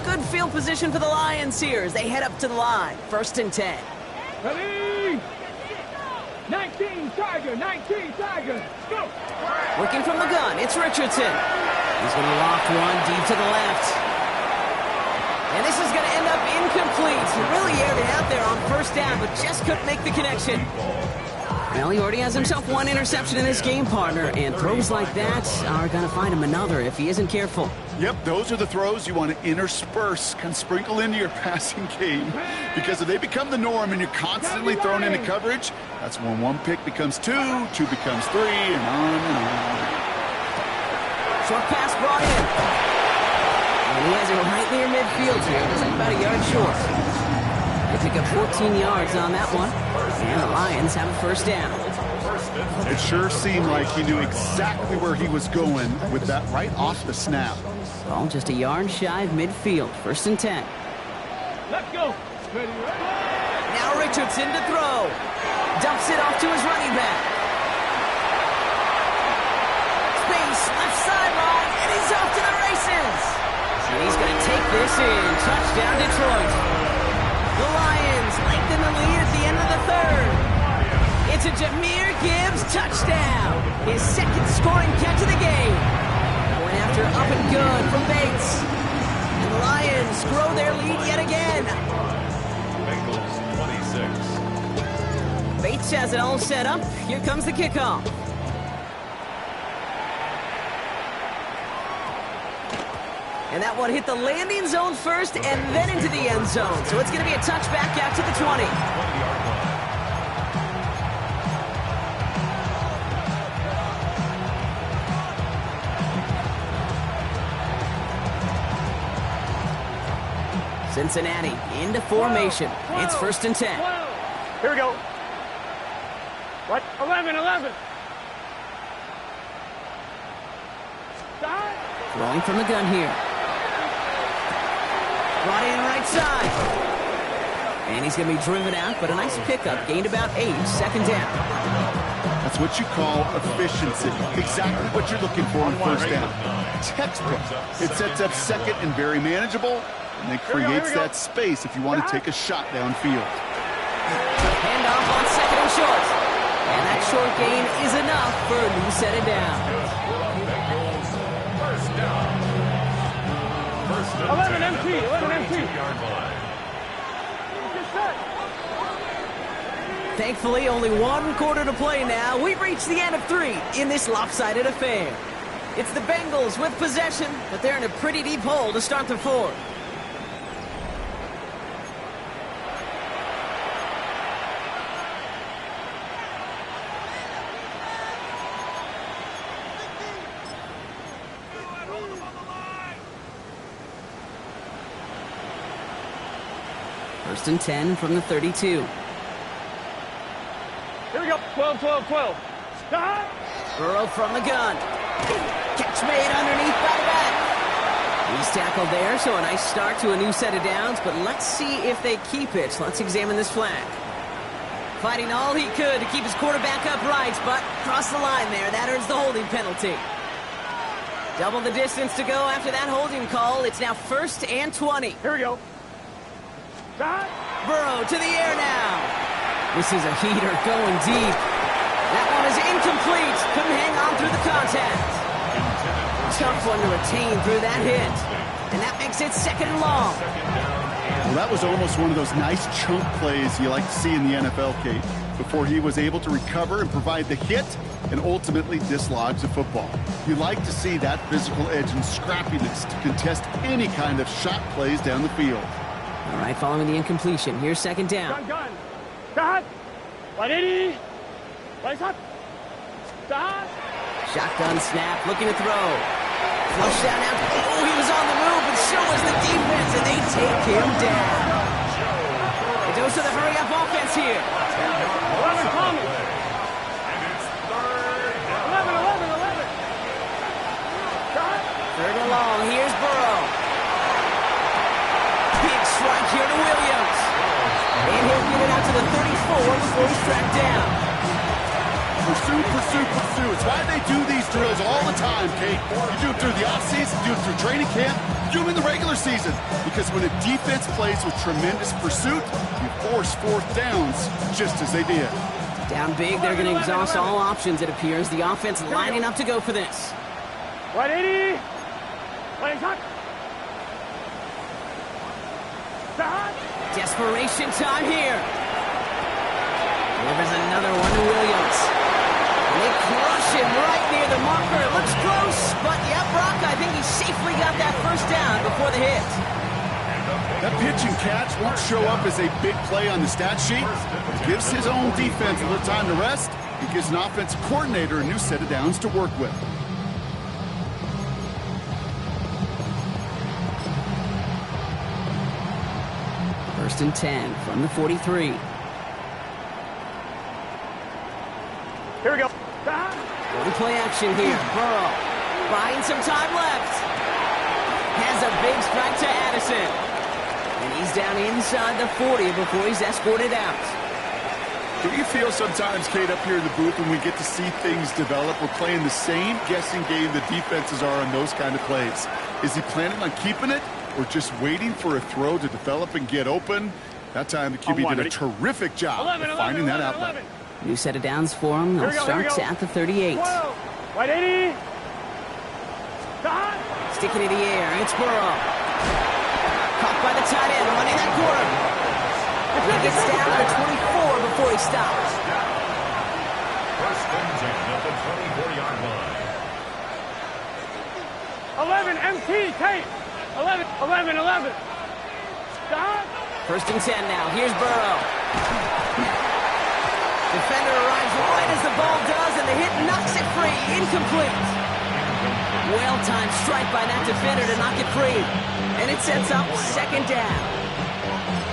Good field position for the Lions here as they head up to the line. 1st and 10. Ready? 19 Tiger, go! Working from the gun, it's Richardson. He's going to loft one deep to the left. And this is going to end up incomplete. He really aired it out there on 1st down, but just couldn't make the connection. Well, he already has himself 1 interception in this game, partner, and throws like that are going to find him another if he isn't careful. Yep, those are the throws you want to intersperse, kind of sprinkle into your passing game, because if they become the norm and you're constantly thrown into coverage, that's when 1 pick becomes 2, 2 becomes 3, and on and on. Short pass brought in. And he has it right near midfield here. It's like about a yard short. They pick up 14 yards on that one. And the Lions have a 1st down. It sure seemed like he knew exactly where he was going with that right off the snap. Ball just a yard shy of midfield. 1st and 10. Let's go! Ready? Now Richardson to throw. Dumps it off to his running back. Space, left sideline, and he's off to the races. And he's going to take this in. Touchdown, Detroit. The Lions lengthen the lead at the end of the 3rd. It's a Jahmyr Gibbs touchdown. His 2nd scoring catch of the game. Going after up and good from Bates. And the Lions grow their lead yet again. Bengals 26. Bates has it all set up. Here comes the kickoff. And that one hit the landing zone first and then into the end zone. So it's going to be a touchback out to the 20. 20-yard line. Cincinnati into formation. It's 1st and 10. Here we go. What? 11. Stop. Throwing from the gun here. Brought in right side. And he's going to be driven out, but a nice pickup. Gained about 8. 2nd down. That's what you call efficiency. Exactly what you're looking for on 1st down. Textbook. It sets up 2nd and very manageable, and it creates that space if you want to take a shot downfield. Hand off on 2nd and short. And that short gain is enough for a new set of downs. Bengals 1st down. 1st and 11 10 empty, at the 11 empty. 32-yard line. Thankfully, only 1 quarter to play now. We've reached the end of 3 in this lopsided affair. It's the Bengals with possession, but they're in a pretty deep hole to start the 4th. First and 10 from the 32. Here we go. 12. Stop. Burrow from the gun. Catch made underneath by the back. He's tackled there, so a nice start to a new set of downs, but let's see if they keep it. Let's examine this flag. Fighting all he could to keep his quarterback upright, but crossed the line there. That earns the holding penalty. Double the distance to go after that holding call. It's now 1st and 20. Here we go. Stop. Burrow to the air now. This is a heater going deep. That one is incomplete. Couldn't hang on through the contact. Tough one to retain through that hit. And that makes it 2nd and long. Well, that was almost one of those nice chunk plays you like to see in the NFL, Kate, before he was able to recover and provide the hit and ultimately dislodge the football. You like to see that physical edge and scrappiness to contest any kind of shot plays down the field. All right, following the incompletion. Here's 2nd down. Gun. Start. 180. Place up. Start. Shotgun snap, looking to throw. Flush down now. Oh, he was on the move, but so was the defense, and they take him down. A dose of the hurry-up offense here. 11 coming. And it's third down. 11. Start. Third and long, here's Burrow. Big strike here to Williams. And he'll get it out to the 34 before he's tracked down. Pursue. It's why they do these drills all the time, Kate. You do it through the offseason, you do it through training camp, you do them in the regular season. Because when a defense plays with tremendous pursuit, you force fourth downs just as they did. Down big, they're going to exhaust all options, it appears. The offense lining up to go for this. 180. Place up. Start. Desperation time here. Delivers another one to Williams. And they crush him right near the marker. It looks close, but yeah, Brock, I think he safely got that first down before the hit. That pitch and catch won't show up as a big play on the stat sheet. It gives his own defense a little time to rest. It gives an offensive coordinator a new set of downs to work with. First and 10 from the 43. Here we go. Start. One play action here. Burrow buying some time left. Has a big strike to Addison. And he's down inside the 40 before he's escorted out. Do you feel sometimes, Kate, up here in the booth when we get to see things develop, we're playing the same guessing game the defenses are on those kind of plays? Is he planning on keeping it or just waiting for a throw to develop and get open? That time the QB did a terrific job of finding that outlet. New set of downs for him. They'll start at the 38. 180. Start. Sticking in the air. It's Burrow. Caught by the tight end, running that corner. He gets down to the 24 before he stops. First and 10 at the 24-yard line. 11 MT, Kate. 11. Start. First and 10 now. Here's Burrow. Defender arrives right as the ball does, and the hit knocks it free. Incomplete. Well-timed strike by that defender to knock it free. And it sets up second down.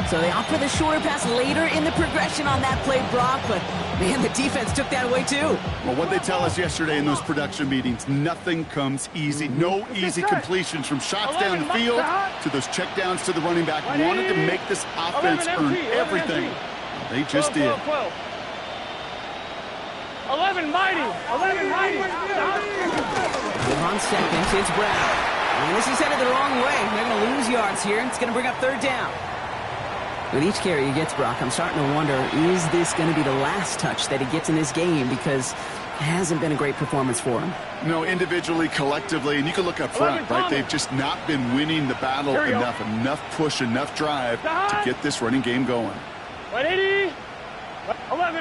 So they opt for the shorter pass later in the progression on that play, Brock, but man, the defense took that away too. Well, what they tell us yesterday in those production meetings, nothing comes easy. No easy completions from shots down the field to those checkdowns to the running back. Wanted to make this offense earn everything. They just did. 11 mighty. On second, it's Brown. And this is headed the wrong way. They're going to lose yards here. It's going to bring up third down. With each carry he gets, Brock, I'm starting to wonder, is this going to be the last touch that he gets in this game? Because it hasn't been a great performance for him. No, individually, collectively, and you can look up front, right? They've just not been winning the battle enough. Enough push, enough drive to get this running game going. 180. 11.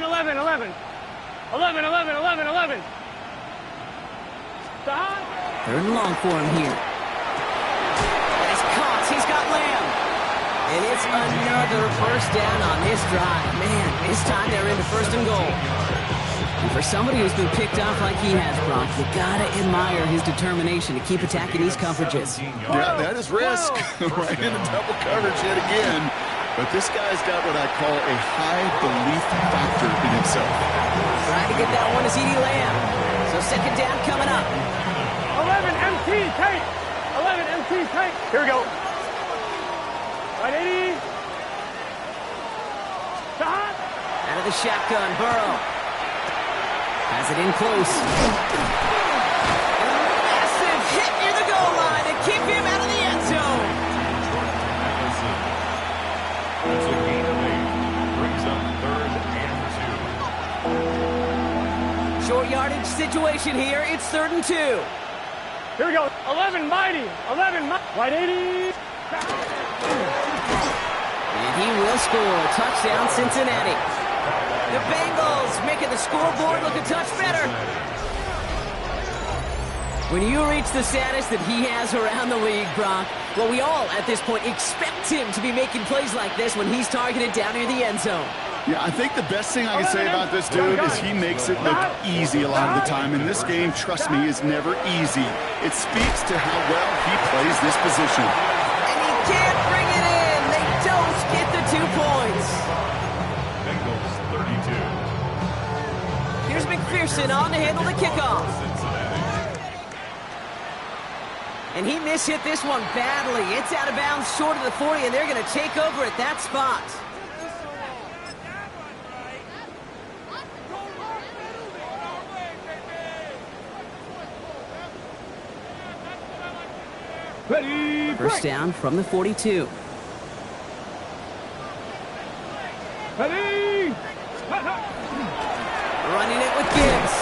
Start. Third and long for him here. And he's caught. He's got Lamb. And it's another first down on this drive. Man, this time they're into first and goal. And for somebody who's been picked off like he has, Brock, you gotta admire his determination to keep attacking these coverages. Yeah, that is risk. Right into double coverage yet again. But this guy's got what I call a high belief factor in himself. Trying to get that one to CeeDee Lamb. So second down coming up. 11 MT, Kate. Here we go. 180. Start. Out of the shotgun, Burrow. Has it in close. A massive hit near the goal line to keep him out of the end zone. That's a gain of 8. Brings up third and 2. Short yardage situation here. It's 3rd and 2. Here we go. 11 mighty. 180. And he will score. Touchdown, Cincinnati. The Bengals making the scoreboard look a touch better. When you reach the status that he has around the league, Brock, Well, we all, at this point, expect him to be making plays like this when he's targeted down near the end zone. Yeah, I think the best thing I can say about this dude is he makes it look easy a lot of the time. And this game, trust me, is never easy. It speaks to how well he plays this position. And he can't bring it in. They don't get the 2 points. Bengals 32. Here's McPherson on to handle the kickoff. And he mishit this one badly. It's out of bounds short of the 40, and they're going to take over at that spot. Ready, First down from the 42. Ready. Running it with Gibbs.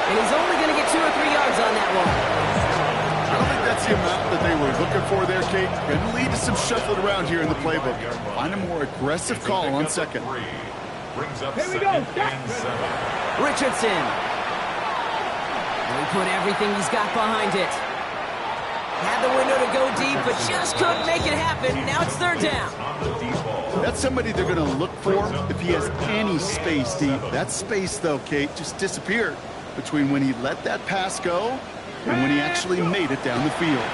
And he's only going to get 2 or 3 yards on that one. I don't think that's the amount that they were looking for there, Kate. Going to lead to some shuffling around here in the playbook. Find a more aggressive call on second. Brings up Here we go. second and 7. Richardson. He put everything he's got behind it. Had the window to go deep, but just couldn't make it happen. Now it's third down. That's somebody they're going to look for if he has any space deep. That space, though, Kate, just disappeared between when he let that pass go and when he actually made it down the field.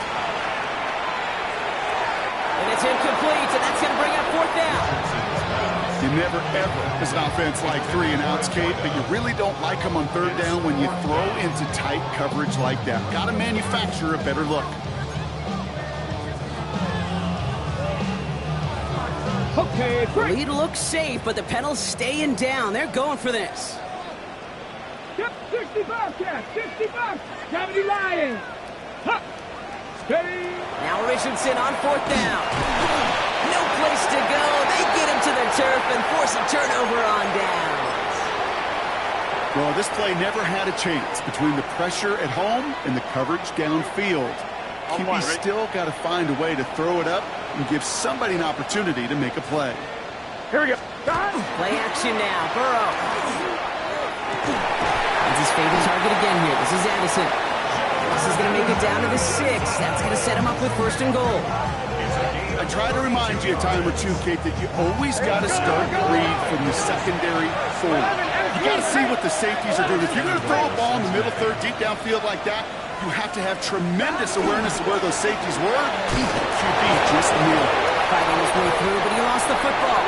And it's incomplete, and that's going to bring up fourth down. You never, ever, as an offense, like 3 and outs, Kate, but you really don't like them on third down when you throw into tight coverage like that. Got to manufacture a better look. Okay, The break. lead looks safe, but the Penals staying down. They're going for this. Yep, 60 Bobcats, 60 Bobcats. Gravity Lions. Huh. Ready. Now Richardson on fourth down. No place to go. They get him to the turf and force a turnover on downs. Well, this play never had a chance between the pressure at home and the coverage downfield. QB still got to find a way to throw it up and give somebody an opportunity to make a play. Here we go. Play action now. Burrow. It's his favorite target again here. This is Addison. This is going to make it down to the 6. That's going to set him up with first and goal. I try to remind you a time or two, Kate, that you always got to start the read from the secondary forward. You got to see what the safeties are doing. If you're going to throw a ball in the middle third, deep downfield like that, you have to have tremendous awareness of where those safeties were. QB just nailed it. Fighting his way through, but he lost the football.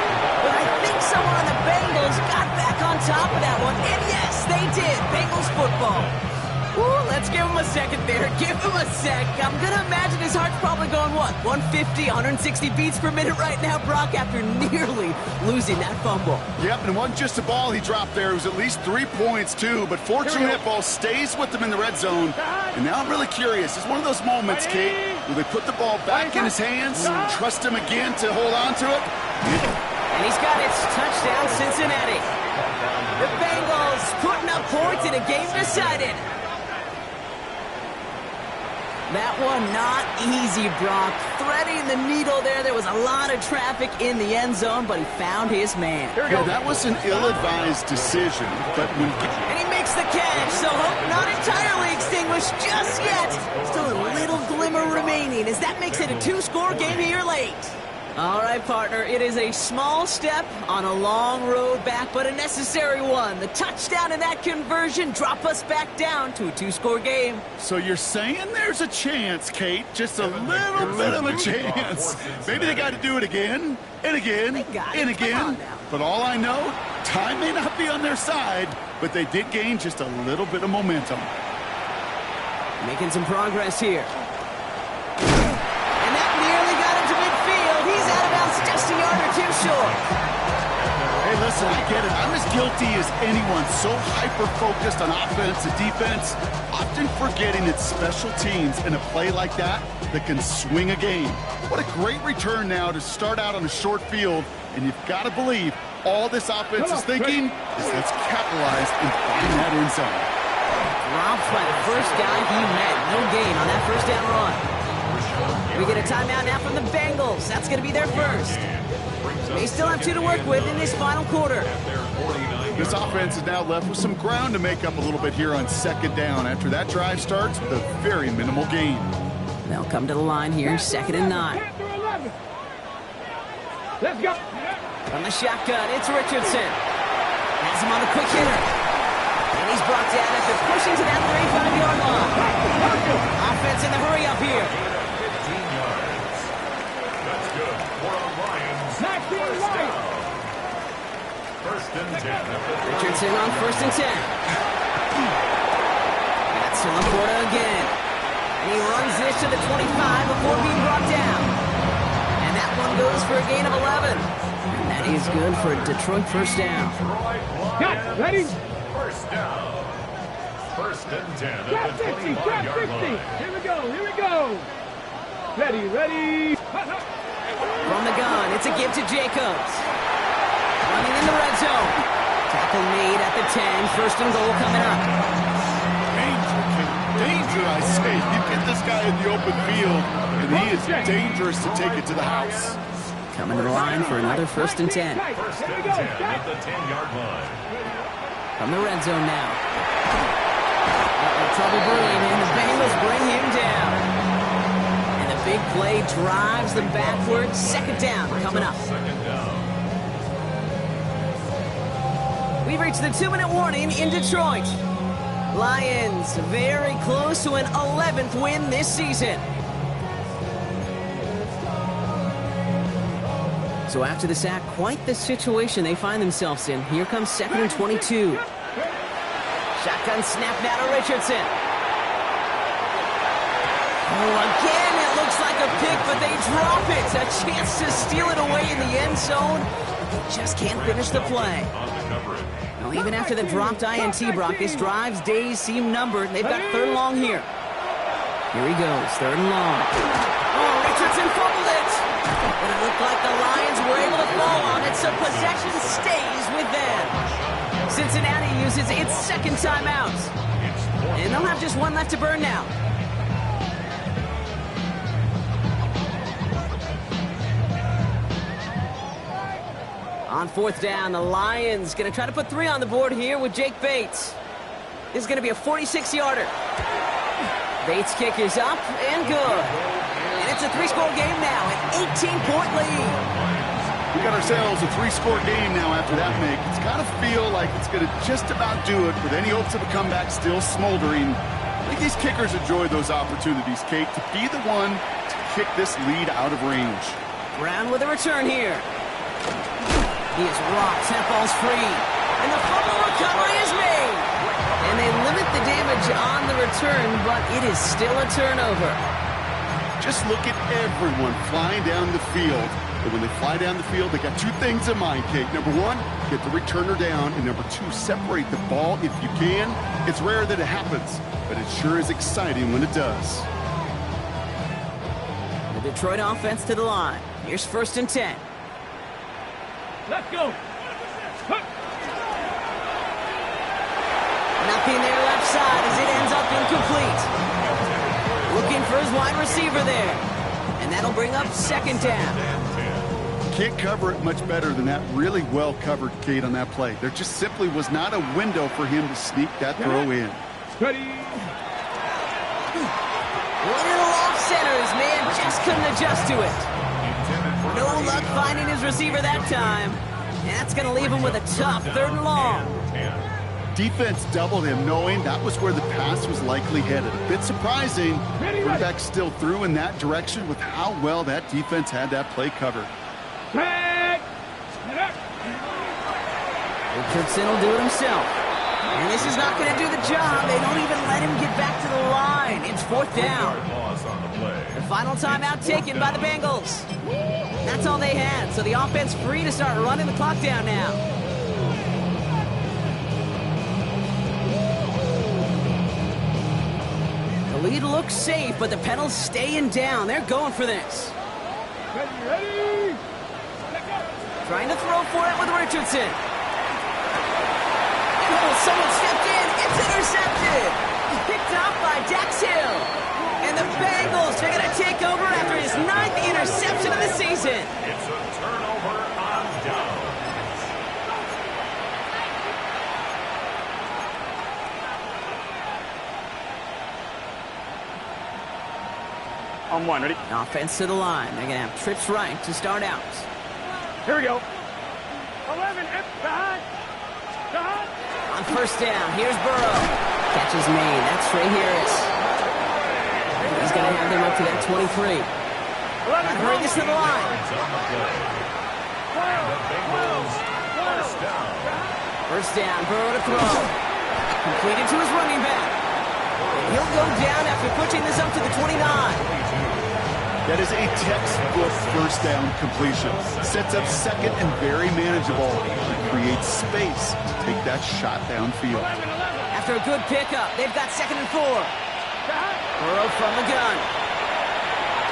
But I think someone on the Bengals got back on top of that one. And yes, they did. Bengals football. Ooh, let's give him a second there. Give him a sec. I'm going to imagine his heart's probably going, what, 150, 160 beats per minute right now, Brock, after nearly losing that fumble. Yep, and it wasn't just a ball he dropped there. It was at least 3 points, too. But fortunately, that ball stays with him in the red zone. And now I'm really curious. It's one of those moments, Kate, where they put the ball back in his hands, trust him again to hold on to it. And he's got it. Touchdown, Cincinnati. The Bengals putting up points in a game decided. That one not easy, Brock. Threading the needle there. There was a lot of traffic in the end zone, but he found his man. Yeah, that was an ill-advised decision, but when... And he makes the catch, so hope not entirely extinguished just yet. Still a little glimmer remaining as that makes it a 2-score game here late. All right, partner, it is a small step on a long road back, but a necessary one. The touchdown and that conversion drop us back down to a 2-score game. So you're saying there's a chance, Kate, just a little bit of a chance. Maybe they got to do it again, and again, and again. But all I know, time may not be on their side, but they did gain just a little bit of momentum. Making some progress here. And that nearly got him to midfield. He's out of bounds just a yard or 2 short. Hey, listen, I get it. I'm as guilty as anyone. So hyper-focused on offense and defense, often forgetting it's special teams in a play like that can swing a game. What a great return now to start out on a short field, and you've got to believe all this offense is thinking is let's capitalize and find that end zone. Dropped by the first guy he met. No gain on that first down run. We get a timeout now from the Bengals. That's going to be their first. They still have 2 to work with in this final quarter. This offense is now left with some ground to make up a little bit here on second down after that drive starts with a very minimal gain. They'll come to the line here, 2nd and 9. Let's go. From the shotgun, it's Richardson. Has him on the quick hitter. And he's brought down after pushing to that 35-yard line. Offense in the hurry up here. 15 yards. That's good for a Lions first down. First and 10. Richardson on 1st and 10. That's to Laporta again. And he runs this to the 25 before being brought down. And that one goes for a gain of 11. And that is good for a Detroit first down. Got ready. First down. First and 10 Got at the 50. Got 25-yard 50. line. Here we go. Here we go. Ready. Ready. From the gun, it's a give to Jacobs. Running in the red zone. Tackle made at the 10. First and goal coming up. Danger, King. Danger, I say. You get this guy in the open field, and he is dangerous to take it to the house. Coming to the line for another 1st and 10. First and 10 at the 10-yard line. From the red zone now. Trouble brewing, and the Bengals bring him down. And the big play drives them backwards. 2nd down coming up. Second down. We've reached the 2-minute warning in Detroit. Lions very close to an 11th win this season. So after the sack, quite the situation they find themselves in. Here comes 2nd and 22. Shotgun snap now to Richardson. Oh, again, it looks like a pick, but they drop it. A chance to steal it away in the end zone. Just can't finish the play. On the coverage. Well, even after the dropped INT, Brock, this drive's days seem numbered. They've got 3rd and long here. Here he goes, 3rd and long. Oh, Richardson fumbled it. But it looked like the Lions were able to fall on it, so possession stays with them. Cincinnati uses its 2nd timeout. And they'll have just one left to burn now. On 4th down, the Lions going to try to put 3 on the board here with Jake Bates. This is going to be a 46-yarder. Bates' kick is up and good. And it's a 3-score game now, an 18-point lead. We got ourselves a 3-score game now after that make. It's got to feel like it's going to just about do it with any hopes of a comeback still smoldering. I think these kickers enjoy those opportunities, Kate, to be the one to kick this lead out of range. Brown with a return here. He is rocked, that ball's free. And the fumble recovery is made. And they limit the damage on the return, but it is still a turnover. Just look at everyone flying down the field. And when they fly down the field, they got 2 things in mind, Kate. Number 1, get the returner down. And number 2, separate the ball if you can. It's rare that it happens, but it sure is exciting when it does. The Detroit offense to the line. Here's 1st and 10. Let's go. Nothing there left side as it ends up incomplete. Looking for his wide receiver there. And that'll bring up 2nd down. Can't cover it much better than that. Really well covered, Kate, on that play. There just simply was not a window for him to sneak that throw in. Ready. Little off center. His man just couldn't adjust to it. No luck finding his receiver that time. And that's going to leave him with a tough 3rd and long. Defense doubled him, knowing that was where the pass was likely headed. A bit surprising. Quarterback still threw in that direction with how well that defense had that play covered. Richardson will do it himself. And this is not going to do the job. They don't even let him get back to the line. It's 4th down. The final timeout taken by the Bengals. That's all they had. So the offense free to start running the clock down now. The lead looks safe, but the pedals staying down. They're going for this. Ready. Trying to throw for it with Richardson. Oh, someone stepped in. It's intercepted. Picked up by Dax Hill. And the Bengals are going to take over after his 9th interception of the season. It's a turnover on downs. On one, ready? Offense to the line. They're going to have trips right to start out. Here we go. 11, behind. On first down, here's Burrow. Catch is made. That's Trey Harris. He's going to have them up to that 23. Gotta bring this to the line. First down, Burrow to throw. Completed to his running back. He'll go down after pushing this up to the 29. That is a textbook first down completion. Sets up second and very manageable. Creates space to take that shot downfield. After a good pickup, they've got 2nd and 4. Burrow from the gun.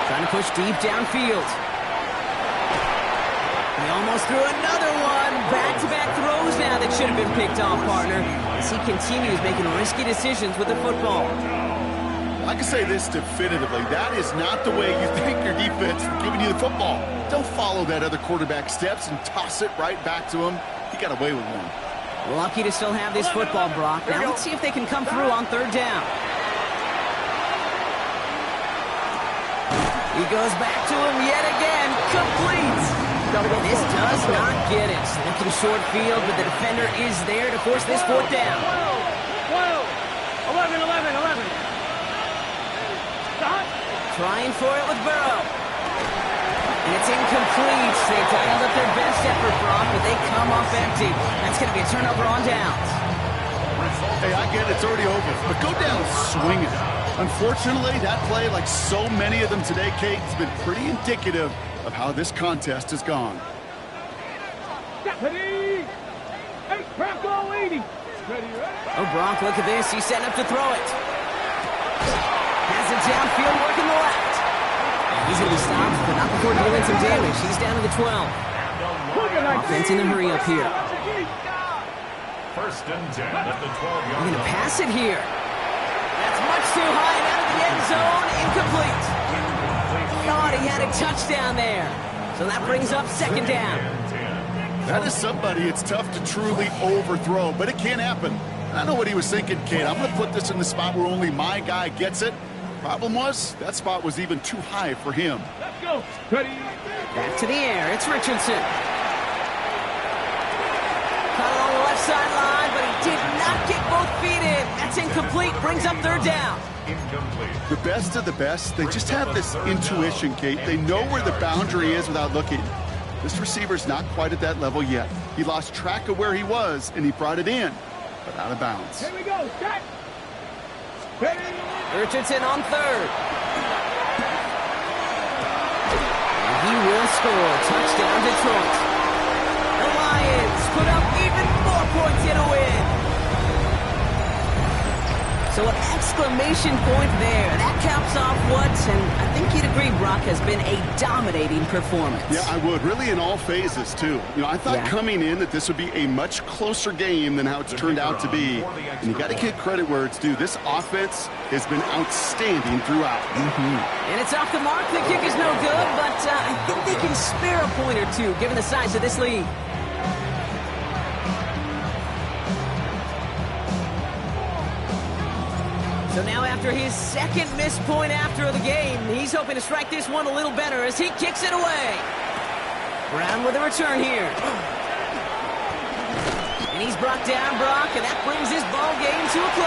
Trying to push deep downfield. He almost threw another one. Back-to-back throws now that should have been picked off, partner, as he continues making risky decisions with the football. I can say this definitively. That is not the way you thank your defense for giving you the football. Don't follow that other quarterback steps and toss it right back to him. He got away with one. Lucky to still have this football, Brock. Now let's see if they can come through on 3rd down. He goes back to him yet again. Complete. This does not get it. Looking short field, but the defender is there to force this 4th down. 12, 11. Trying for it with Burrow. And it's incomplete. They dialed up their best effort, Brock, but they come off empty. That's going to be a turnover on downs. Hey, I get it. It's already over. But go down swinging. Unfortunately, that play, like so many of them today, Kate, has been pretty indicative of how this contest has gone. Oh, Brock, look at this. He's setting up to throw it. Has it downfield, working the left. And he's going to be stopped, but not before doing some damage. He's down to the 12. Offense in a hurry up here. First and 10 at the 12-yard line. We're going to pass it here. That's much too high and out of the end zone. Incomplete. Thought he had a touchdown there. So that brings up 2nd down. That is somebody it's tough to truly overthrow, but it can happen. I know what he was thinking, Kate. I'm going to put this in the spot where only my guy gets it. Problem was, that spot was even too high for him. Let's go. Ready. Back to the air. It's Richardson. Caught it on the left sideline, but he did not get both feet in. That's incomplete. Brings up 3rd down. Incomplete. The best of the best, they just have this intuition, Kate. They know where the boundary is without looking. This receiver's not quite at that level yet. He lost track of where he was, and he brought it in, but out of bounds. Here we go. Set. Richardson on 3rd. And he will score. Touchdown, Detroit. The Lions put up even more points in a win. So an exclamation point there. That caps off what, and I think you'd agree, Brock, has been a dominating performance. Yeah, I would. Really in all phases, too. You know, I thought coming in that this would be a much closer game than how it's turned out to be. And you got to give credit where it's due. This offense has been outstanding throughout. And it's off the mark. The kick is no good, but I think they can spare a point or two, given the size of this lead. So now after his 2nd missed point after the game, he's hoping to strike this one a little better as he kicks it away. Brown with a return here. And he's brought down, Brock, and that brings his ball game to a close.